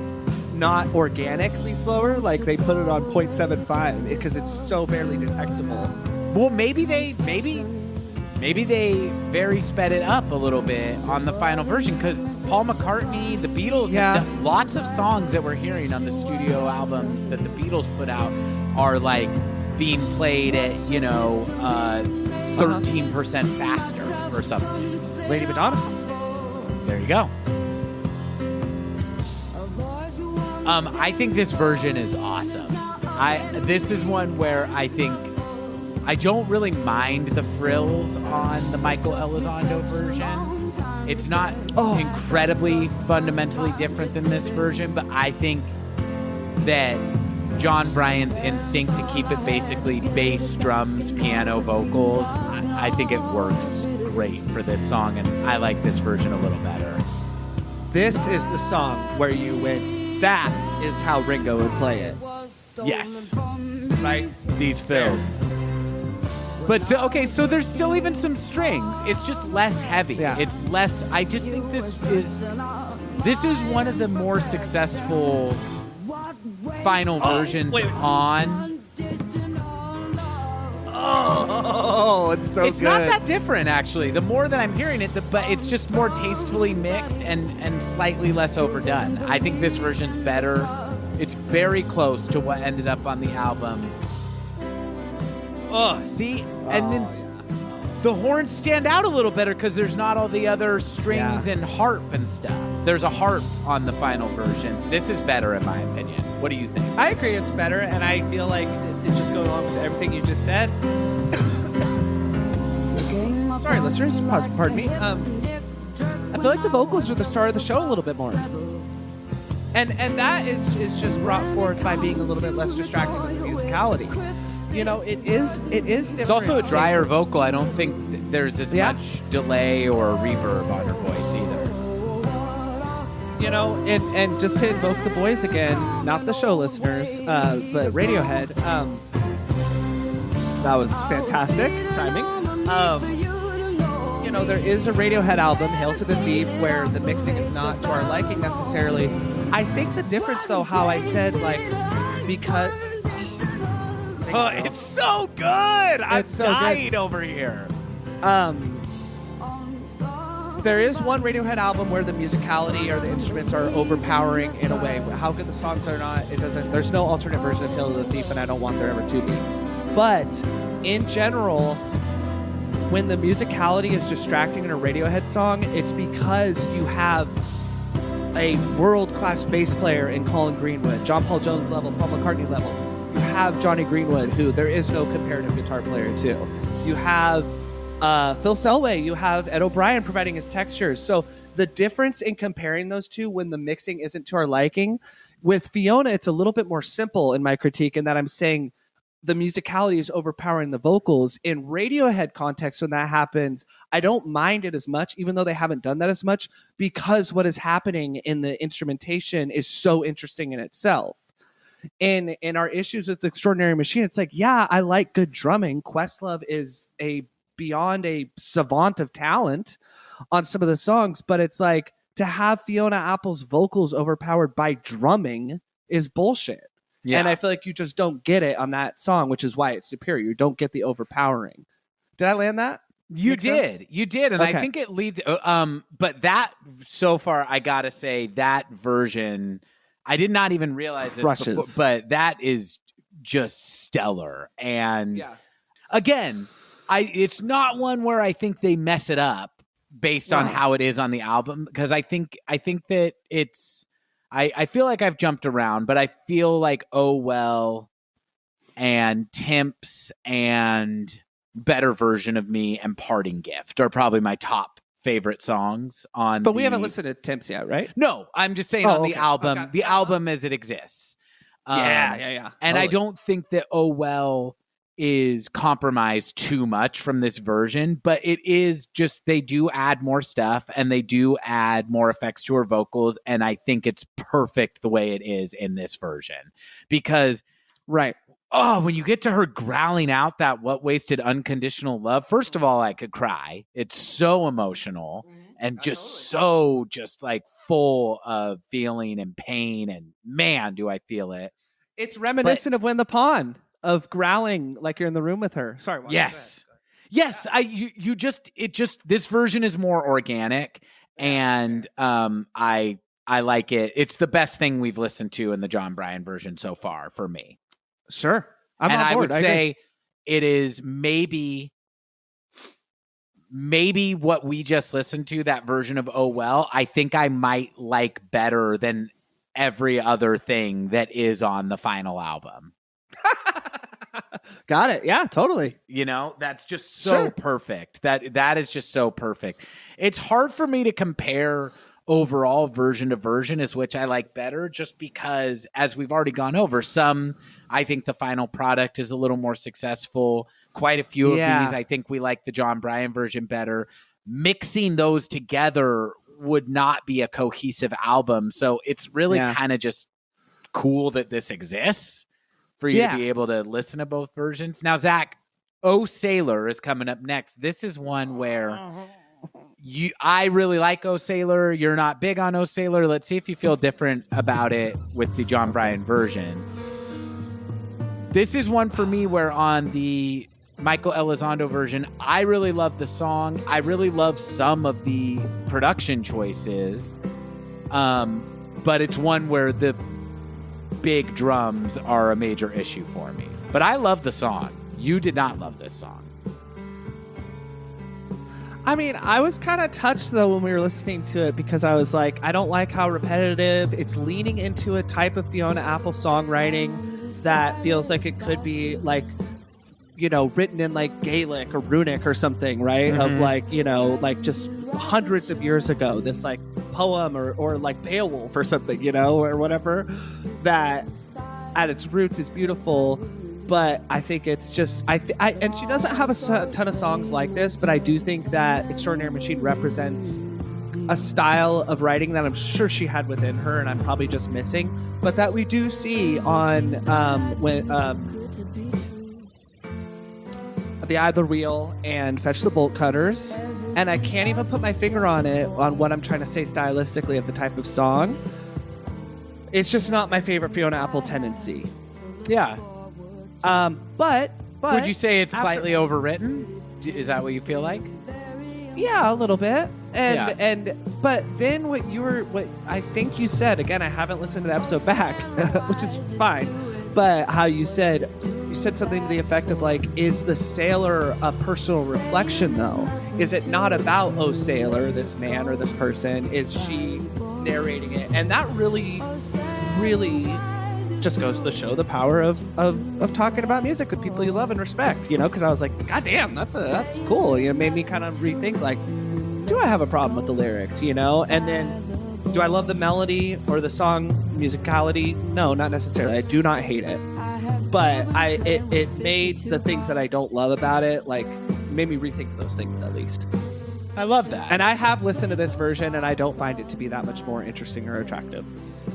not organically slower, like they put it on 0.75 because it's so barely detectable. Well, maybe they very sped it up a little bit on the final version because Paul McCartney, the Beatles, have done lots of songs that we're hearing on the studio albums that the Beatles put out are like being played at 13% faster or something. Lady Madonna. There you go. I think this version is awesome. This is one where I think I don't really mind the frills on the Michael Elizondo version. It's not incredibly fundamentally different than this version, but I think that Jon Brion's instinct to keep it basically bass, drums, piano, vocals, I think it works great for this song, and I like this version a little better. This is the song where you win. That is how Ringo would play it. Yes. Right? These fills. But so there's still even some strings. It's just less heavy. Yeah. It's less. I just think this is one of the more successful final versions on. Oh, it's so it's good. not that different, actually. The more that I'm hearing it, but it's just more tastefully mixed and slightly less overdone. I think this version's better. It's very close to what ended up on the album. Oh, see? And then the horns stand out a little better because there's not all the other strings and harp and stuff. There's a harp on the final version. This is better, in my opinion. What do you think? I agree it's better, and I feel like it just goes along with everything you just said. Sorry, listeners. Pardon me. I feel like the vocals are the star of the show a little bit more. And that is just brought forth by being a little bit less distracting with the musicality. It is different. It's also a drier vocal. I don't think there's as much delay or reverb on her voice either. And just to invoke the boys again, not the show listeners, but Radiohead. That was fantastic timing. There is a Radiohead album, Hail to the Thief, where the mixing is not to our liking necessarily. I think the difference, though, how I said, because... it's so good! I'm dying over here. There is one Radiohead album where the musicality or the instruments are overpowering in a way. How good the songs are not, it doesn't... There's no alternate version of Hail to the Thief, and I don't want there ever to be. But, in general... when the musicality is distracting in a Radiohead song, it's because you have a world-class bass player in Colin Greenwood, John Paul Jones level, Paul McCartney level. You have Johnny Greenwood, who there is no comparative guitar player to. You have Phil Selway. You have Ed O'Brien providing his textures. So the difference in comparing those two when the mixing isn't to our liking, with Fiona, it's a little bit more simple in my critique in that I'm saying the musicality is overpowering the vocals. In Radiohead context, when that happens, I don't mind it as much, even though they haven't done that as much, because what is happening in the instrumentation is so interesting in itself. In our issues with the Extraordinary Machine, it's like, yeah, I like good drumming. Questlove is beyond a savant of talent on some of the songs, but it's like, to have Fiona Apple's vocals overpowered by drumming is bullshit. Yeah. And I feel like you just don't get it on that song, which is why it's superior. You don't get the overpowering. Did I land that? You did. And okay. I think it leads... but that, so far, I gotta say, that version, I did not even realize this before, but that is just stellar. And again, it's not one where I think they mess it up based on how it is on the album, because I think that it's... I feel like I've jumped around, but I feel like Oh Well and Temps and Better Version of Me and Parting Gift are probably my top favorite songs on. But we haven't listened to Temps yet, right? No, I'm just saying the album, the album as it exists. And I don't think that Oh Well is compromised too much from this version, but it is just they do add more stuff and they do add more effects to her vocals, and I think it's perfect the way it is in this version. Because when you get to her growling out that "what wasted unconditional love," first of all, I could cry. It's so emotional and just like full of feeling and pain, and man, do I feel it. It's reminiscent of Win the Pawn, of growling like you're in the room with her. Sorry. Yes. This version is more organic, and I like it. It's the best thing we've listened to in the Jon Brion version so far for me. Sure. I would say it is maybe what we just listened to, that version of Oh Well, I think I might like better than every other thing that is on the final album. Got it. Yeah, totally. You know, that's just so perfect. That is just so perfect. It's hard for me to compare overall version to version as which I like better, just because, as we've already gone over, I think the final product is a little more successful. Quite a few of these, I think we like the Jon Brion version better. Mixing those together would not be a cohesive album. So it's really kind of just cool that this exists for you to be able to listen to both versions. Now, Zach, Oh Sailor is coming up next. This is one where I really like Oh Sailor. You're not big on Oh Sailor. Let's see if you feel different about it with the Jon Brion version. This is one for me where on the Michael Elizondo version, I really love the song. I really love some of the production choices. But it's one where the big drums are a major issue for me. But I love the song. You did not love this song. I mean, I was kind of touched, though, when we were listening to it, because I was like, I don't like how repetitive. It's leaning into a type of Fiona Apple songwriting that feels like it could be, like, you know, written in, like, Gaelic or Runic or something, right? Mm-hmm. Of, like, you know, like, just hundreds of years ago, this, like, poem or like, Beowulf or something, you know, or whatever, that at its roots is beautiful. But I think it's just, and she doesn't have a ton of songs like this, but I do think that Extraordinary Machine represents a style of writing that I'm sure she had within her, and I'm probably just missing, but that we do see on The Idler Wheel and Fetch the Bolt Cutters. And I can't even put my finger on it, on what I'm trying to say stylistically of the type of song. It's just not my favorite Fiona Apple tendency. Yeah. But would you say it's slightly overwritten? Is that what you feel like? Yeah, a little bit. But then what I think you said, again, I haven't listened to the episode back, which is fine. But how you said something to the effect of, like, is the sailor a personal reflection, though? Is it not about, oh, sailor, this man or this person? Is she narrating it? And that really, really just goes to show the power of talking about music with people you love and respect, you know? Because I was like, God damn, that's cool. You know, it made me kind of rethink, like, do I have a problem with the lyrics, you know? And then, do I love the melody or the song musicality? No, not necessarily. I do not hate it. But it made the things that I don't love about it, like, made me rethink those things at least. I love that. And I have listened to this version, and I don't find it to be that much more interesting or attractive.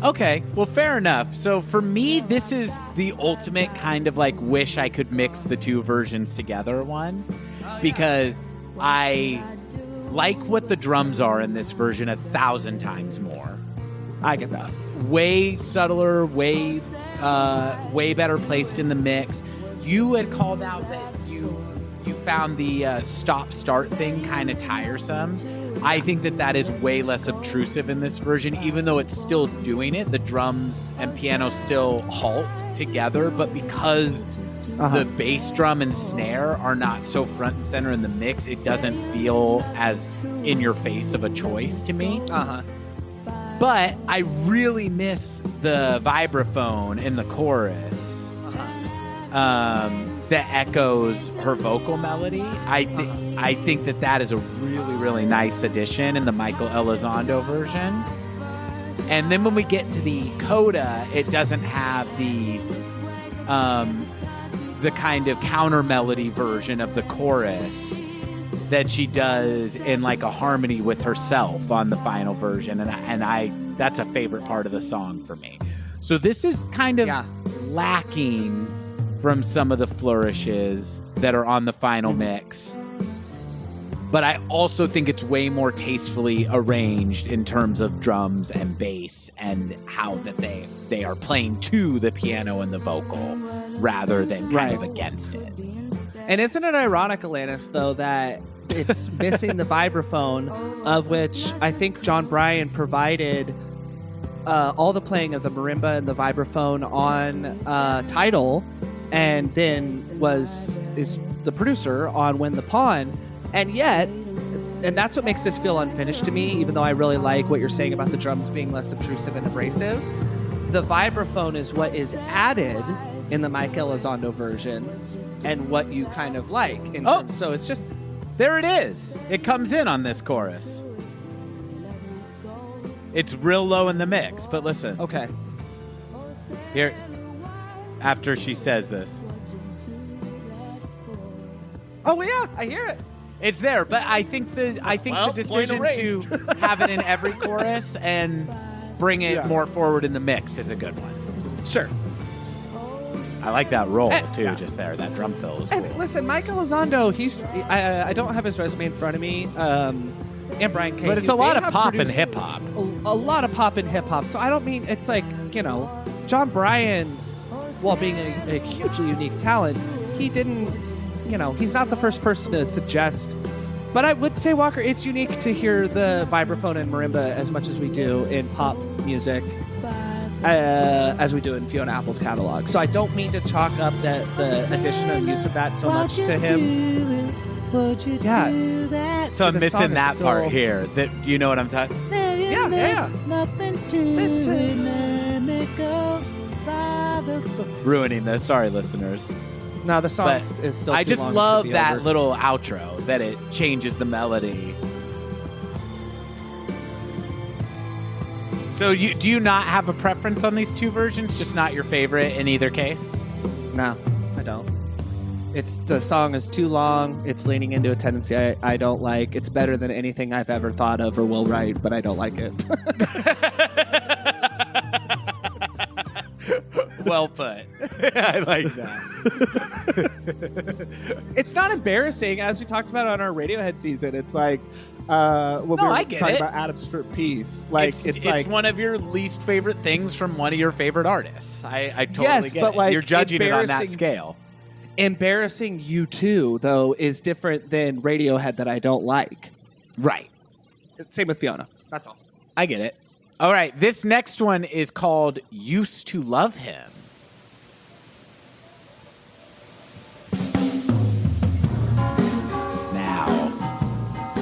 Okay, well, fair enough. So for me, this is the ultimate kind of, like, wish I could mix the two versions together one. Because I like what the drums are in this version 1,000 times more. I get that. Way subtler, way better placed in the mix. You had called out that you found the stop-start thing kind of tiresome. I think that is way less obtrusive in this version, even though it's still doing it. The drums and piano still halt together, but because the bass drum and snare are not so front and center in the mix, it doesn't feel as in your face of a choice to me. But I really miss the vibraphone in the chorus that echoes her vocal melody. I think that is a really, really nice addition in the Michael Elizondo version. And then when we get to the coda, it doesn't have the kind of counter melody version of the chorus that she does in like a harmony with herself on the final version. And I that's a favorite part of the song for me. So this is kind of lacking from some of the flourishes that are on the final mix. But I also think it's way more tastefully arranged in terms of drums and bass and how that they are playing to the piano and the vocal rather than kind of against it. And isn't it ironic, Alanis, though, that it's missing the vibraphone, of which I think Jon Brion provided all the playing of the marimba and the vibraphone on Tidal, and then is the producer on When the Pawn. And yet, and that's what makes this feel unfinished to me, even though I really like what you're saying about the drums being less obtrusive and abrasive. The vibraphone is what is added in the Mike Elizondo version and what you kind of like. So it's just... There it is. It comes in on this chorus. It's real low in the mix, but listen. Okay. Here, after she says this. Oh, yeah, I hear it. It's there, but I think the decision to have it in every chorus and bring it more forward in the mix is a good one. Sure. I like that roll too, just there. That drum fill is cool. And listen, Mike Elizondo, I don't have his resume in front of me. And Brian K. But it's a lot of pop and hip hop. A lot of pop and hip hop. So I don't mean it's like, Jon Brion, while being a hugely unique talent, he didn't. He's not the first person to suggest. But I would say, Walker, it's unique to hear the vibraphone and marimba as much as we do in pop music, as we do in Fiona Apple's catalog. So I don't mean to chalk up the addition and use of that so much to him. Yeah. So I'm missing that part here. Do you know what I'm talking? Yeah. Ruining this. Sorry, listeners. No, the song is still I too just long love to be that over. little outro, that it changes the melody. So do you not have a preference on these two versions? Just not your favorite in either case? No, I don't. The song is too long. It's leaning into a tendency I don't like. It's better than anything I've ever thought of or will write, but I don't like it. Well put. I like that. It's not embarrassing, as we talked about on our Radiohead season. It's like when we were talking about Atoms for Peace. Like it's like one of your least favorite things from one of your favorite artists. I totally get it. Like, you're judging it on that scale. Embarrassing U2, though, is different than Radiohead that I don't like. Right. Same with Fiona. That's all. I get it. All right. This next one is called Used to Love Him.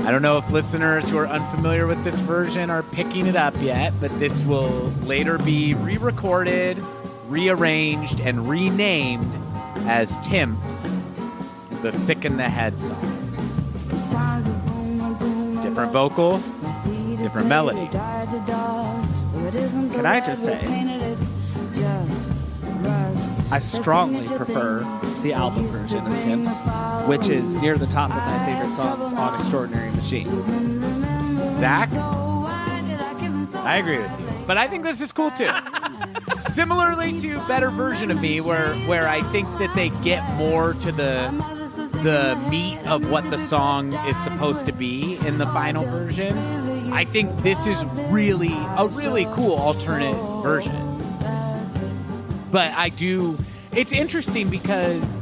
I don't know if listeners who are unfamiliar with this version are picking it up yet, but this will later be re-recorded, rearranged, and renamed as Timp's The Sick in the Head song. Different vocal, different melody. Can I just say, I strongly prefer the album version of Timp's, which is near the top of my favorite songs on Extraordinary Machine. Zach? I agree with you. But I think this is cool too. Similarly to Better Version of Me, where I think that they get more to the meat of what the song is supposed to be in the final version. I think this is really a really cool alternate version. But it's interesting because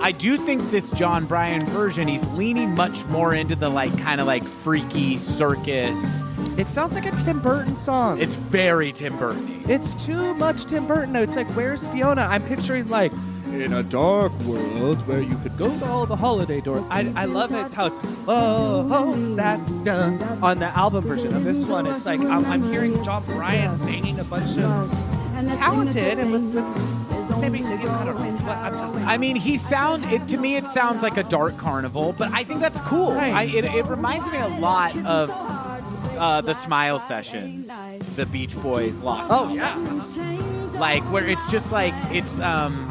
I do think this Jon Brion version, he's leaning much more into the kind of freaky circus. It sounds like a Tim Burton song. It's very Tim Burton-y. It's too much Tim Burton. It's like, where's Fiona? I'm picturing in a dark world where you could go to all the holiday doors. I love it how it's, that's done. On the album version of this one, it's like I'm hearing Jon Brion banging a bunch of talented and with maybe I don't know. But I mean, to me it sounds like a dark carnival, but I think that's cool. Right. It reminds me a lot of the Smile Sessions, the Beach Boys Lost. Oh album. yeah. Like where it's just like it sounds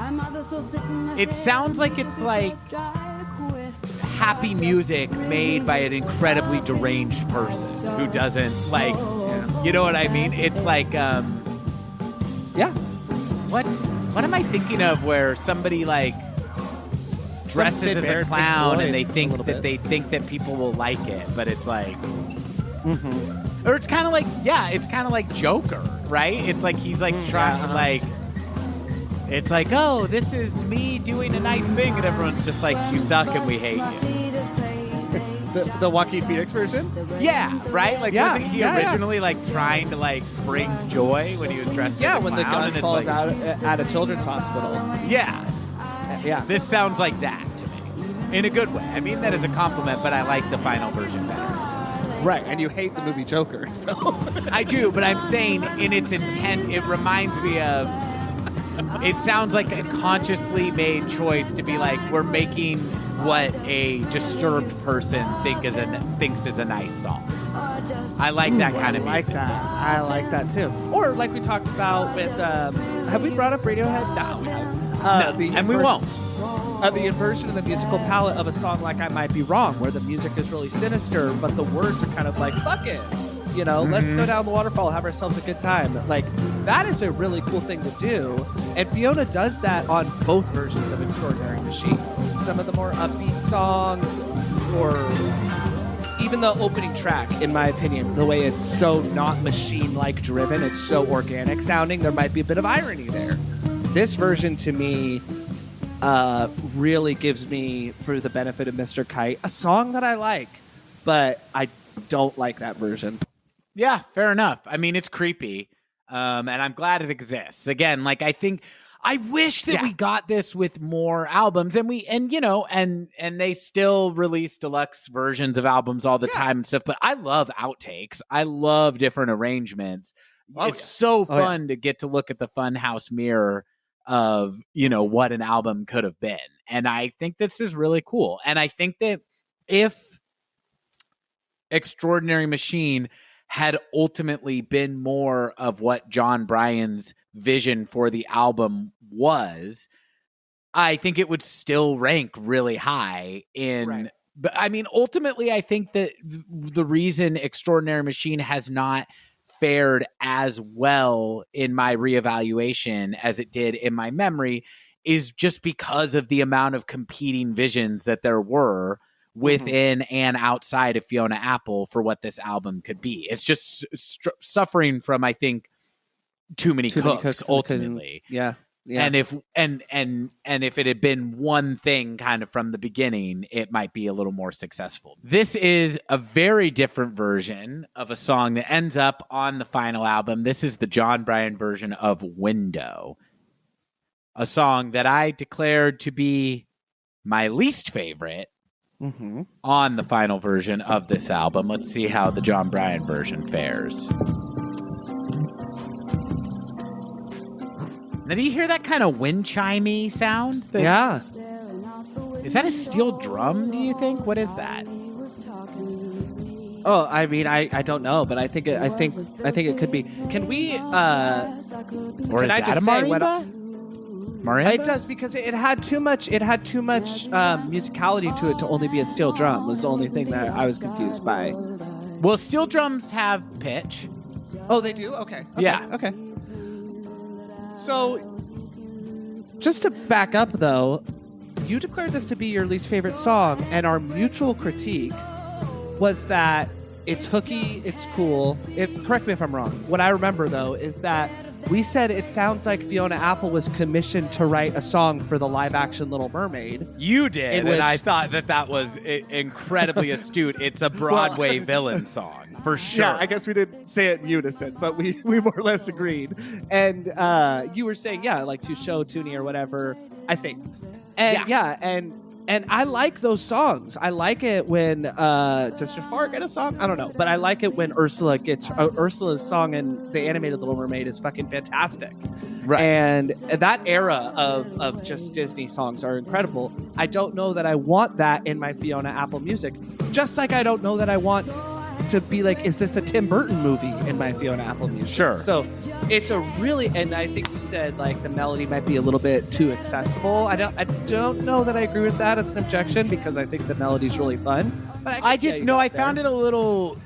like it's like happy music made by an incredibly deranged person who doesn't like, you know what I mean? It's like Yeah. what am I thinking of where somebody like dresses Sid as a Barrett, clown Pink and they Floyd, a think little that bit. they think that people will like it, but it's like or it's kind of like it's kind of like Joker, right? It's like he's like trying to like it's like, oh, this is me doing a nice thing, and everyone's just like, you suck and we hate you. The Joaquin Phoenix version? Yeah, right? Like, Yeah, wasn't he yeah, yeah. originally like trying to like bring joy when he was dressed as a when the clown? gun And it's falls like, out at a children's hospital. Yeah, Yeah. this sounds like that to me in a good way. I mean that as a compliment, but I like the final version better. Right, and you hate the movie Joker, so I do, but I'm saying in its intent, it reminds me of. It sounds like a consciously made choice to be like, we're making what a disturbed person thinks is a nice song. I like that kind of music. I like that too. Or like we talked about with, have we brought up Radiohead? No, we haven't. No, and we won't. The inversion of the musical palette of a song like I Might Be Wrong, where the music is really sinister, but the words are kind of like, fuck it. You know, let's go down the waterfall, have ourselves a good time. Like, that is a really cool thing to do. And Fiona does that on both versions of Extraordinary Machine. Some of the more upbeat songs, or even the opening track, in my opinion, the way it's so not machine-like driven, it's so organic sounding, there might be a bit of irony there. This version, to me, really gives me, for the benefit of Mr. Kite, a song that I like, but I don't like that version. Yeah, fair enough. I mean, it's creepy, and I'm glad it exists. Again, like I wish that we got this with more albums, and they still release deluxe versions of albums all the time and stuff. But I love outtakes. I love different arrangements. It's so fun to get to look at the funhouse mirror of what an album could have been, and I think this is really cool. And I think that if Extraordinary Machine had ultimately been more of what Jon Brion's vision for the album was, I think it would still rank really high in. Right. But I mean, ultimately, I think that the reason Extraordinary Machine has not fared as well in my reevaluation as it did in my memory is just because of the amount of competing visions that there were within and outside of Fiona Apple for what this album could be. It's just suffering from, I think, too many cooks ultimately. Yeah. And if it had been one thing kind of from the beginning, it might be a little more successful. This is a very different version of a song that ends up on the final album. This is the Jon Brion version of Window, a song that I declared to be my least favorite on the final version of this album. Let's see how the Jon Brion version fares. Now, do you hear that kind of wind chimey sound? Yeah. Is that a steel drum, do you think? What is that? Oh, I mean, I don't know, but I think it could be. Can we? Or is that a marimba? Marimba? It does, because it had too much. It had too much musicality to it to only be a steel drum. Was the only thing that I was confused by. Well, steel drums have pitch. Oh, they do? Okay. Yeah. Okay. So, just to back up, though, you declared this to be your least favorite song, and our mutual critique was that it's hooky, it's cool. Correct me if I'm wrong. What I remember, though, is that we said it sounds like Fiona Apple was commissioned to write a song for the live-action Little Mermaid. You did, and I thought that was incredibly astute. It's a Broadway villain song, for sure. Yeah, I guess we didn't say it in unison, but we more or less agreed. And you were saying, like to show Toonie or whatever, I think. And and I like those songs. I like it when does Jafar get a song? I don't know, but I like it when Ursula gets Ursula's song in the animated Little Mermaid is fucking fantastic. Right. And that era of just Disney songs are incredible. I don't know that I want that in my Fiona Apple music, just like I don't know that I want to be like, is this a Tim Burton movie in my Fiona Apple music? Sure. So it's a really, and I think you said like the melody might be a little bit too accessible. I don't know that I agree with that as an objection because I think the melody's really fun. But I found it a little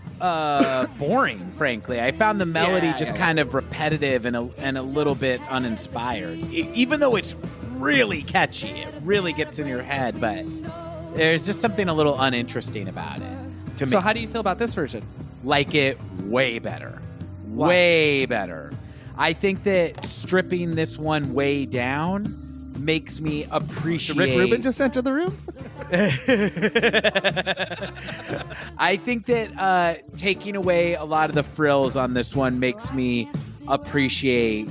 boring, frankly. I found the melody kind of repetitive and a little bit uninspired. Even though it's really catchy, it really gets in your head, but there's just something a little uninteresting about it to me. So how do you feel about this version? Like it way better. Why? Way better. I think that stripping this one way down makes me appreciate... Did Rick Rubin just enter the room? I think that taking away a lot of the frills on this one makes me appreciate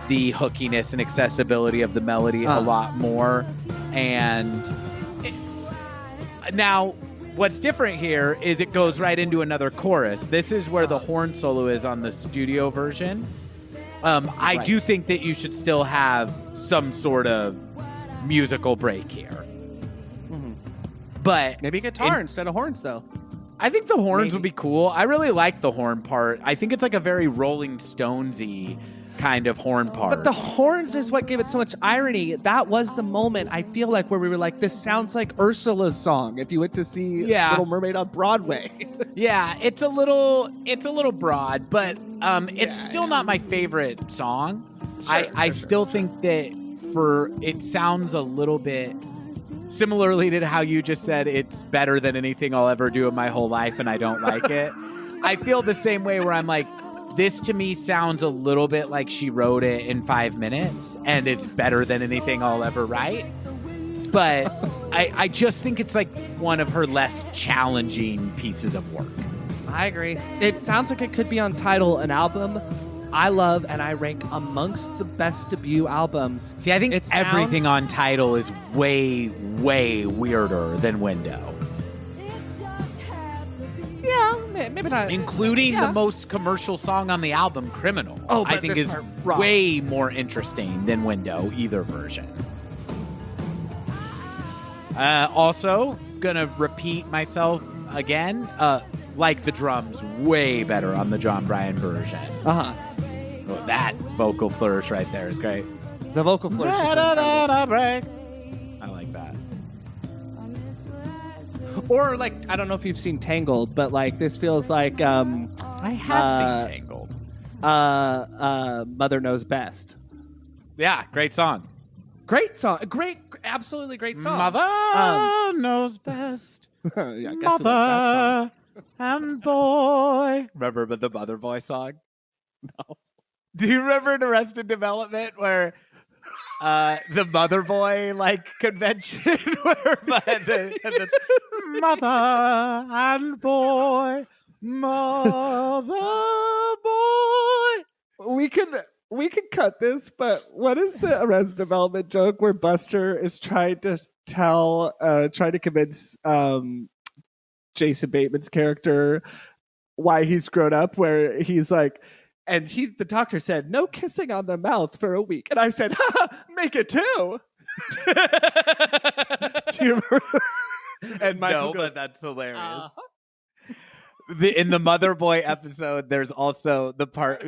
the hookiness and accessibility of the melody a lot more. And now, what's different here is it goes right into another chorus. This is where the horn solo is on the studio version. I do think that you should still have some sort of musical break here. Mm-hmm. But maybe guitar instead of horns, though. I think the horns would be cool. I really like the horn part. I think it's like a very Rolling Stonesy kind of horn part. But the horns is what gave it so much irony. That was the moment, I feel like, where we were like, this sounds like Ursula's song if you went to see Little Mermaid on Broadway. Yeah, it's a little broad, but it's still not my favorite song. I still think that it sounds a little bit similarly to how you just said it's better than anything I'll ever do in my whole life and I don't like it. I feel the same way where I'm like, this to me sounds a little bit like she wrote it in 5 minutes and it's better than anything I'll ever write. But I just think it's like one of her less challenging pieces of work. I agree. It sounds like it could be on Tidal, an album I love and I rank amongst the best debut albums. See, I think everything on Tidal is way, way weirder than Window. Yeah, maybe not. Including the most commercial song on the album, Criminal. Oh, I think is way more interesting than Window, either version. Also, gonna repeat myself again. Like the drums way better on the Jon Brion version. Uh-huh. Oh, that vocal flourish right there is great. The vocal flourish Better than a break. I like that. Or like, I don't know if you've seen Tangled, but like this feels like I have seen Tangled. Mother Knows Best. Yeah, great song. Great song. Absolutely great song. Mother knows best. Yeah, Mother and boy. Remember the Mother Boy song? No. Do you remember in Arrested Development where the Mother Boy convention where this mother and boy, mother boy. We can cut this, but what is the Arrested Development joke where Buster is trying to convince Jason Bateman's character why he's grown up, where he's like, and the doctor said, no kissing on the mouth for a week. And I said, make it 2. Do you remember? And Michael goes, but that's hilarious. In the Mother Boy episode, there's also the part,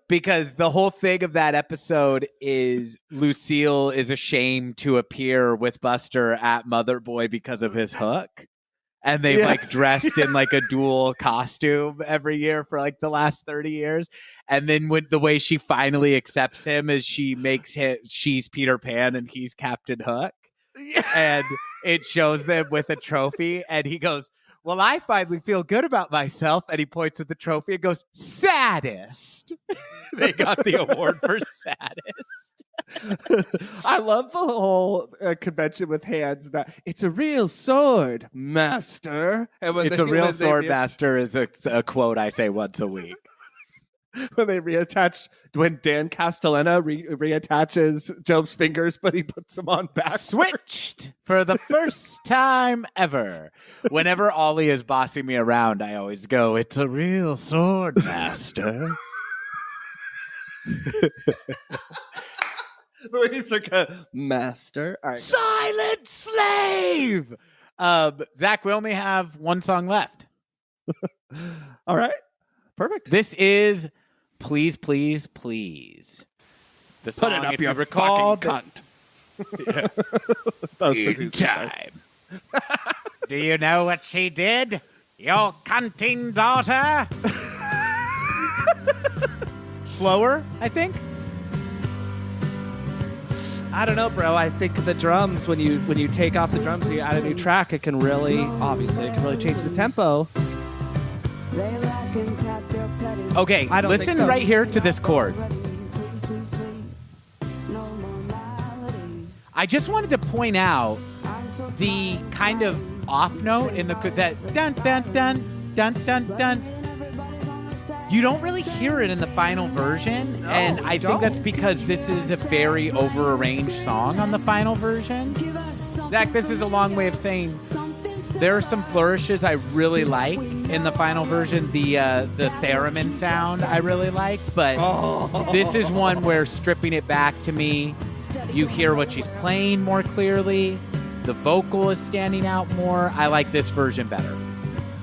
because the whole thing of that episode is Lucille is ashamed to appear with Buster at Mother Boy because of his hook. And they've dressed in a dual costume every year for the last 30 years. And then when the way she finally accepts him is she makes she's Peter Pan and he's Captain Hook. Yeah. And it shows them with a trophy. And he goes, well, I finally feel good about myself. And he points at the trophy and goes, saddest. They got the award for saddest. I love the whole convention with hands that it's a real sword, master. And it's a real sword, master is a quote I say once a week. When Dan Castellaneta reattaches Job's fingers, but he puts them on back. Switched for the first time ever. Whenever Ollie is bossing me around, I always go, it's a real sword, master. He's like a master. All right, silent slave. Zach, we only have one song left. All right. Perfect. This is Please, Please, Please. The song, Put it up, if you you recall, fucking in time. Do you know what she did? Your cunting daughter? Slower, I think. I don't know, bro. I think the drums, when you take off the drums and you add a new track, it can really change the tempo. Okay, I don't think listen so. right here to this chord. I just wanted to point out the kind of off note in the that dun dun dun dun dun dun. You don't really hear it in the final version, and I think that's because this is a very over-arranged song on the final version. Zach, this is a long way of saying there are some flourishes I really like in the final version. The theremin sound I really like, but this is one where stripping it back to me, you hear what she's playing more clearly. The vocal is standing out more. I like this version better.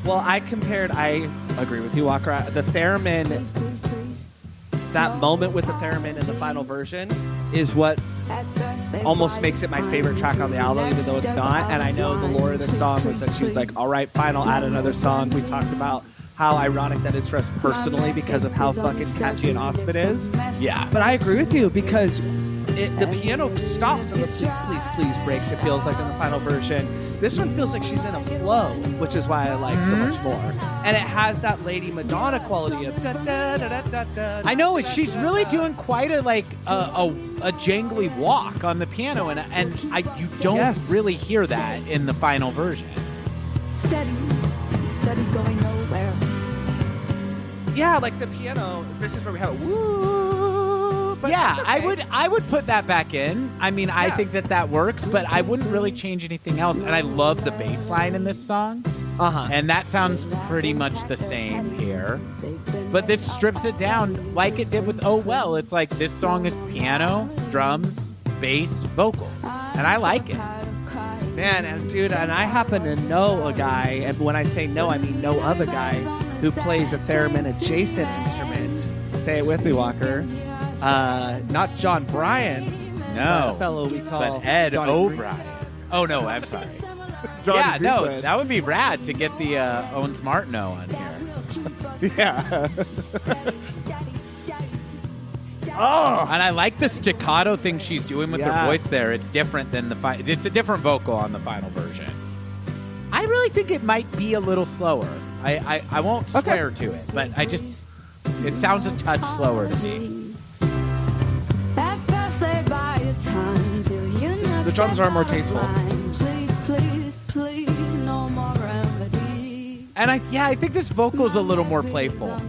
Well, I agree with you, Walker. The theremin, that moment with the theremin in the final version is what almost makes it my favorite track on the album, even though it's not. And I know the lore of this song was that she was like, all right, fine, I'll add another song. We talked about how ironic that is for us personally because of how fucking catchy and awesome it is. Yeah. But I agree with you because the piano stops and the please, please, please breaks, it feels like in the final version. This one feels like she's in a flow, which is why I like so much more. And it has that Lady Madonna quality of da da da da da da. I know she's really doing quite a jangly walk on the piano, and you don't really hear that in the final version. Steady going nowhere. Yeah, like the piano. This is where we have it. Woo. But Yeah, okay. I would put that back in. I mean, I think that works, but I wouldn't really change anything else. And I love the bass line in this song. And that sounds pretty much the same here. But this strips it down like it did with Oh Well. It's like this song is piano, drums, bass, vocals. And I like it. Man, and dude, and I happen to know a guy, and when I say know, I mean know of a guy who plays a theremin adjacent instrument. Say it with me, Walker. Not Jon Brion. No. A fellow we call but Ed Johnny O'Brien. Oh, no, I'm sorry. Yeah, no, that would be rad to get the Owens Martineau on here. Yeah. And I like the staccato thing she's doing with her voice there. It's different than it's a different vocal on the final version. I really think it might be a little slower. I won't swear to it, but it sounds a touch slower to me. The drums are more tasteful. And I think this vocal's a little more playful.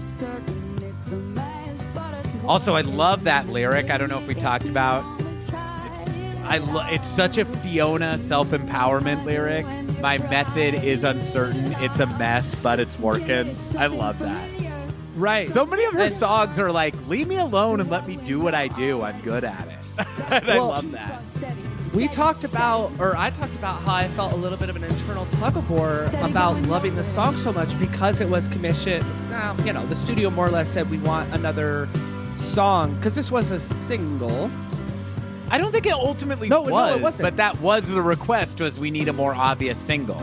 Also, I love that lyric. I don't know if we talked about. It's such a Fiona self-empowerment lyric. My method is uncertain. It's a mess, but it's working. I love that. Right. So many of her songs are like, leave me alone and let me do what I do. I'm good at it. And I love that. I talked about how I felt a little bit of an internal tug of war about loving the song so much because it was commissioned. The studio more or less said we want another song because this was a single. I don't think it ultimately was. No, it wasn't. But that was the request, was we need a more obvious single.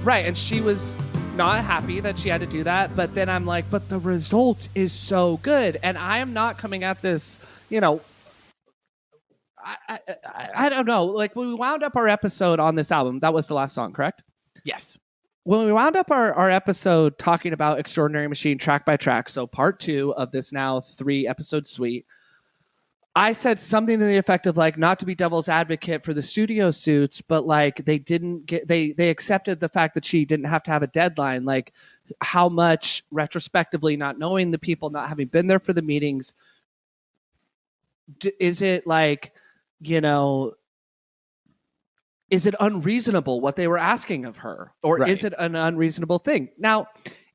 Right, and she was not happy that she had to do that, but then I'm like, but the result is so good. And I am not coming at this, I don't know. Like, when we wound up our episode on this album, that was the last song, correct? Yes. When we wound up our episode talking about Extraordinary Machine track by track, so part 2 of this now 3-episode suite, I said something to the effect of like, not to be devil's advocate for the studio suits, but like they accepted the fact that she didn't have to have a deadline. Like, how much retrospectively, not knowing the people, not having been there for the meetings, is it like, is it unreasonable what they were asking of her? Or is it an unreasonable thing? Now,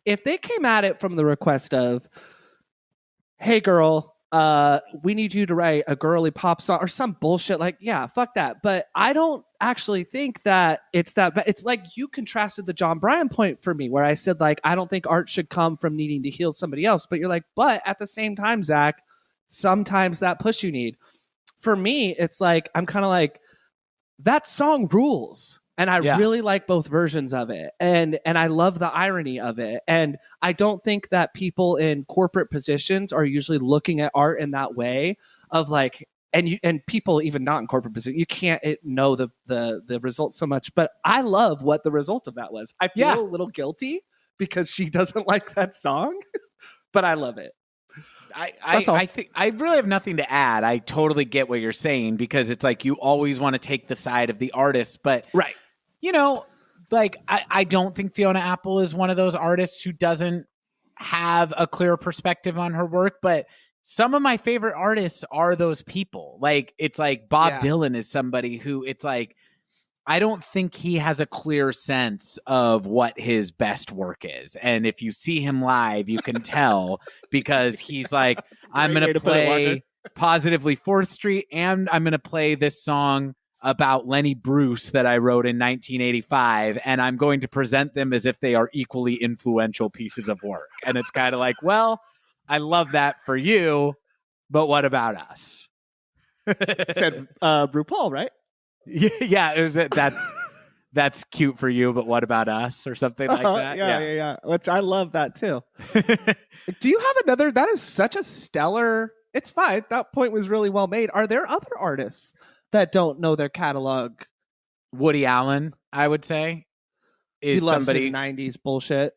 if they came at it from the request of, hey girl, we need you to write a girly pop song or some bullshit. Like, yeah, fuck that. But I don't actually think that it's that bad. It's like you contrasted the Jon Brion point for me, where I said, like, I don't think art should come from needing to heal somebody else. But you're like, but at the same time, Zach, sometimes that push you need. For me, it's like, I'm kind of like, that song rules. And I really like both versions of it. And I love the irony of it. And I don't think that people in corporate positions are usually looking at art in that way of like, and people even not in corporate position, you can't know the result so much. But I love what the result of that was. I feel a little guilty because she doesn't like that song, but I love it. I think I really have nothing to add. I totally get what you're saying, because it's like you always want to take the side of the artist, but you know, like I don't think Fiona Apple is one of those artists who doesn't have a clear perspective on her work, but some of my favorite artists are those people. Like, it's like Bob Dylan is somebody who, it's like, I don't think he has a clear sense of what his best work is. And if you see him live, you can tell, because he's like, I'm going to play Positively 4th Street, and I'm going to play this song about Lenny Bruce that I wrote in 1985, and I'm going to present them as if they are equally influential pieces of work. And it's kind of like, well, I love that for you, but what about us? Said RuPaul, right? Yeah, it was, that's cute for you, but what about us, or something like that? Yeah. Which I love that too. Do you have another? That is such a stellar. It's fine. That point was really well made. Are there other artists that don't know their catalog? Woody Allen, I would say, is he loves somebody his 90s bullshit.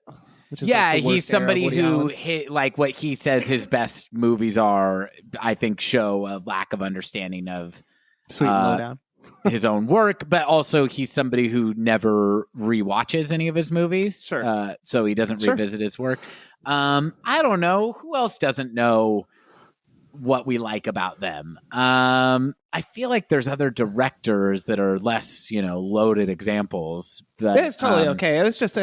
Which is he's somebody who hit, like, what he says his best movies are, I think, show a lack of understanding of Sweet and Lowdown. his own work, but also he's somebody who never rewatches any of his movies. Sure. So he doesn't revisit his work. I don't know. Who else doesn't know what we like about them? I feel like there's other directors that are less, loaded examples. But, it's totally okay. It was just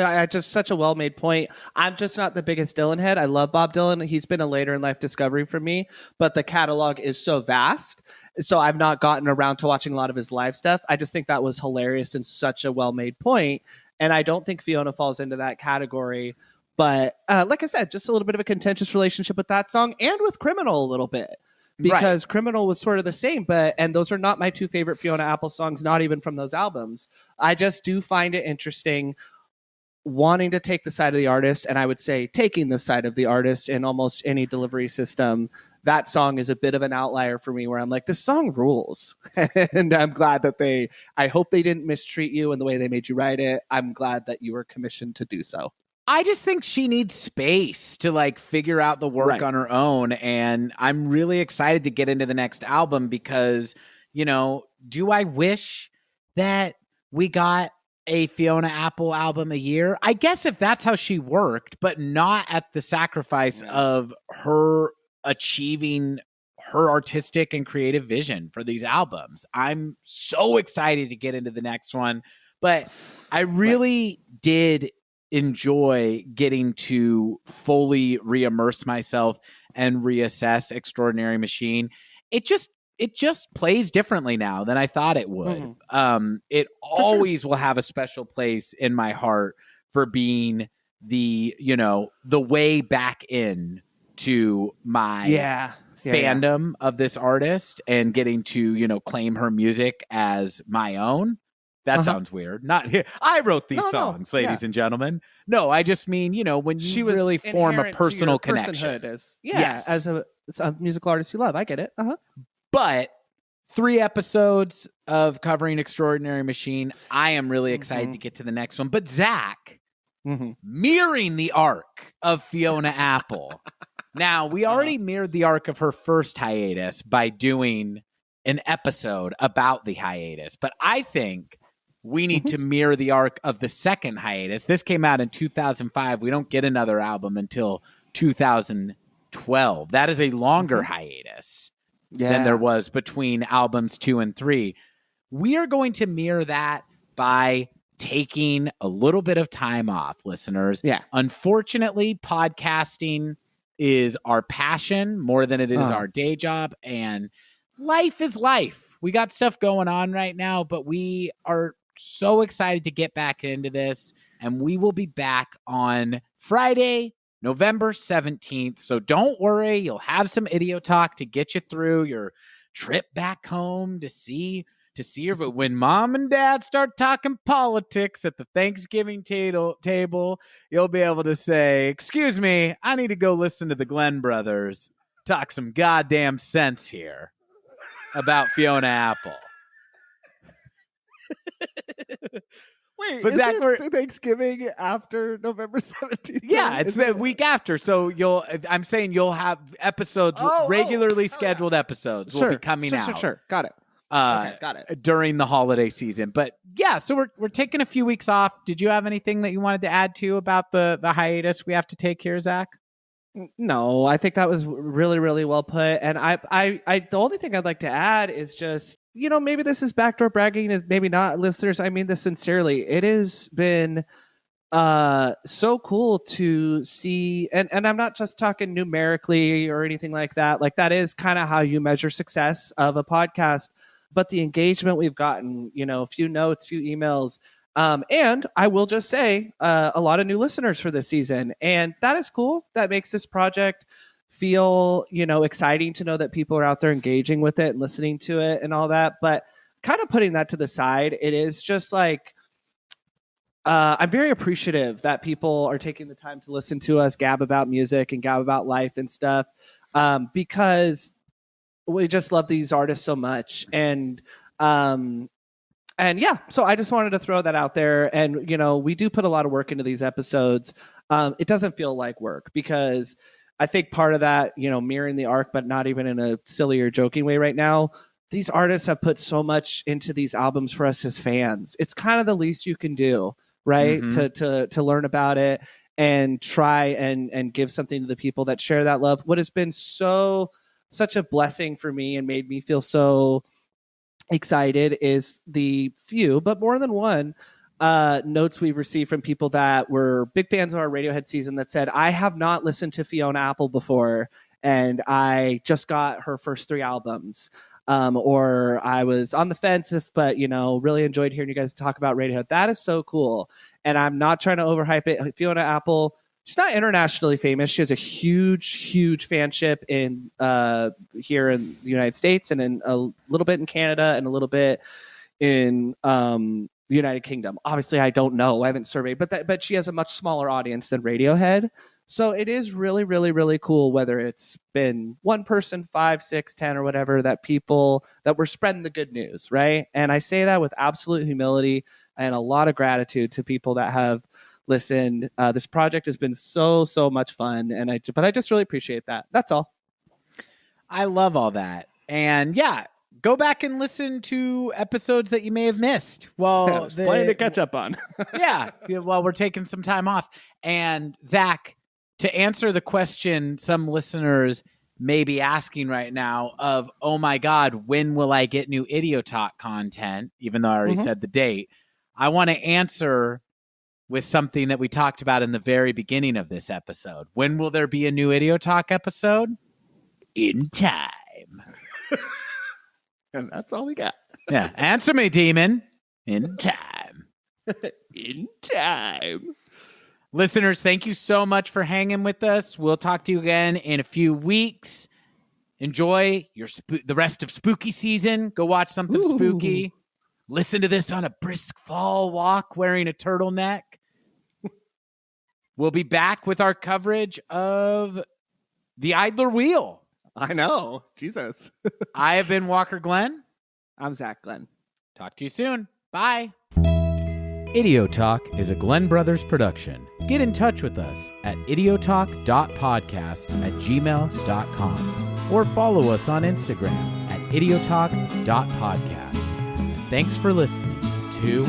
such a well-made point. I'm just not the biggest Dylan head. I love Bob Dylan. He's been a later in life discovery for me, but the catalog is so vast. So I've not gotten around to watching a lot of his live stuff. I just think that was hilarious and such a well-made point. And I don't think Fiona falls into that category. But like I said, just a little bit of a contentious relationship with that song and with Criminal a little bit. Because Criminal was sort of the same, and those are not my two favorite Fiona Apple songs, not even from those albums. I just do find it interesting wanting to take the side of the artist, and I would say taking the side of the artist in almost any delivery system. That song is a bit of an outlier for me, where I'm like, this song rules. And I'm glad that I hope they didn't mistreat you in the way they made you write it. I'm glad that you were commissioned to do so. I just think she needs space to, like, figure out the work on her own. And I'm really excited to get into the next album because, do I wish that we got a Fiona Apple album a year? I guess if that's how she worked, but not at the sacrifice of her achieving her artistic and creative vision for these albums. I'm so excited to get into the next one, but I really did enjoy getting to fully re-immerse myself and reassess Extraordinary Machine. It just plays differently now than I thought it would. It always will have a special place in my heart for being the way back in to my fandom of this artist and getting to, claim her music as my own. That sounds weird. I wrote these songs, ladies and gentlemen. No, I just mean, when you really form a personal connection. As a musical artist you love. I get it. But 3 episodes of covering Extraordinary Machine. I am really excited to get to the next one. But Zach, mirroring the arc of Fiona Apple. Now, we already mirrored the arc of her first hiatus by doing an episode about the hiatus. But I think we need to mirror the arc of the second hiatus. This came out in 2005. We don't get another album until 2012. That is a longer hiatus than there was between albums 2 and 3. We are going to mirror that by taking a little bit of time off, listeners. Yeah. Unfortunately, podcasting is our passion more than it is our day job. And life is life. We got stuff going on right now, but we are so excited to get back into this. And we will be back on Friday, November 17th. So don't worry. You'll have some Idiotalk to get you through your trip back home to see her. But when mom and dad start talking politics at the Thanksgiving table, you'll be able to say, excuse me, I need to go listen to the Glenn brothers talk some goddamn sense here about Fiona Apple. Wait, but is Zach, it Thanksgiving after November 17th? Yeah, it's the week after. So I'm saying you'll have episodes, regularly scheduled episodes will be coming out. Sure. Got it. Okay, got it. During the holiday season. But yeah, so we're taking a few weeks off. Did you have anything that you wanted to add to about the hiatus we have to take here, Zach? No, I think that was really, really well put. And I the only thing I'd like to add is just, maybe this is backdoor bragging and maybe not, listeners. I mean this sincerely. It has been so cool to see, and I'm not just talking numerically or anything like that. Like that is kind of how you measure success of a podcast. But the engagement we've gotten, a few notes, few emails, and I will just say a lot of new listeners for this season. And that is cool. That makes this project feel, exciting to know that people are out there engaging with it and listening to it and all that. But kind of putting that to the side, it is just like, I'm very appreciative that people are taking the time to listen to us gab about music and gab about life and stuff, because we just love these artists so much. And yeah, so I just wanted to throw that out there. And, we do put a lot of work into these episodes. It doesn't feel like work because I think part of that, mirroring the arc, but not even in a silly or joking way right now. These artists have put so much into these albums for us as fans. It's kind of the least you can do, right? Mm-hmm. To learn about it and try and give something to the people that share that love. What has been such a blessing for me and made me feel so excited is the few, but more than one, notes we've received from people that were big fans of our Radiohead season that said, I have not listened to Fiona Apple before, and I just got her first 3 albums. Or I was on the fence, but really enjoyed hearing you guys talk about Radiohead. That is so cool. And I'm not trying to overhype it. Fiona Apple, she's not internationally famous. She has a huge fanship in here in the United States and in a little bit in Canada and a little bit in the United Kingdom. Obviously, I don't know. I haven't surveyed, but she has a much smaller audience than Radiohead. So it is really, really, really cool, whether it's been one person, 5, 6, 10, or whatever, that we're spreading the good news, right? And I say that with absolute humility and a lot of gratitude to people that have listened. This project has been so much fun, but I just really appreciate that. That's all. I love all that. And yeah, go back and listen to episodes that you may have missed. Well, plenty to catch up on. Yeah, well, we're taking some time off. And Zach, to answer the question some listeners may be asking right now of, oh my God, when will I get new Idiotalk content? Even though I already said the date, I want to answer with something that we talked about in the very beginning of this episode. When will there be a new Idiotalk episode? In time. And that's all we got. Yeah. Answer me, demon. In time. In time. Listeners, thank you so much for hanging with us. We'll talk to you again in a few weeks. Enjoy the rest of spooky season. Go watch something spooky. Listen to this on a brisk fall walk wearing a turtleneck. We'll be back with our coverage of the Idler Wheel. I know. Jesus. I have been Walker Glenn. I'm Zach Glenn. Talk to you soon. Bye. Idiotalk is a Glenn Brothers production. Get in touch with us at idiotalk.podcast@gmail.com or follow us on Instagram at idiotalk.podcast. And thanks for listening to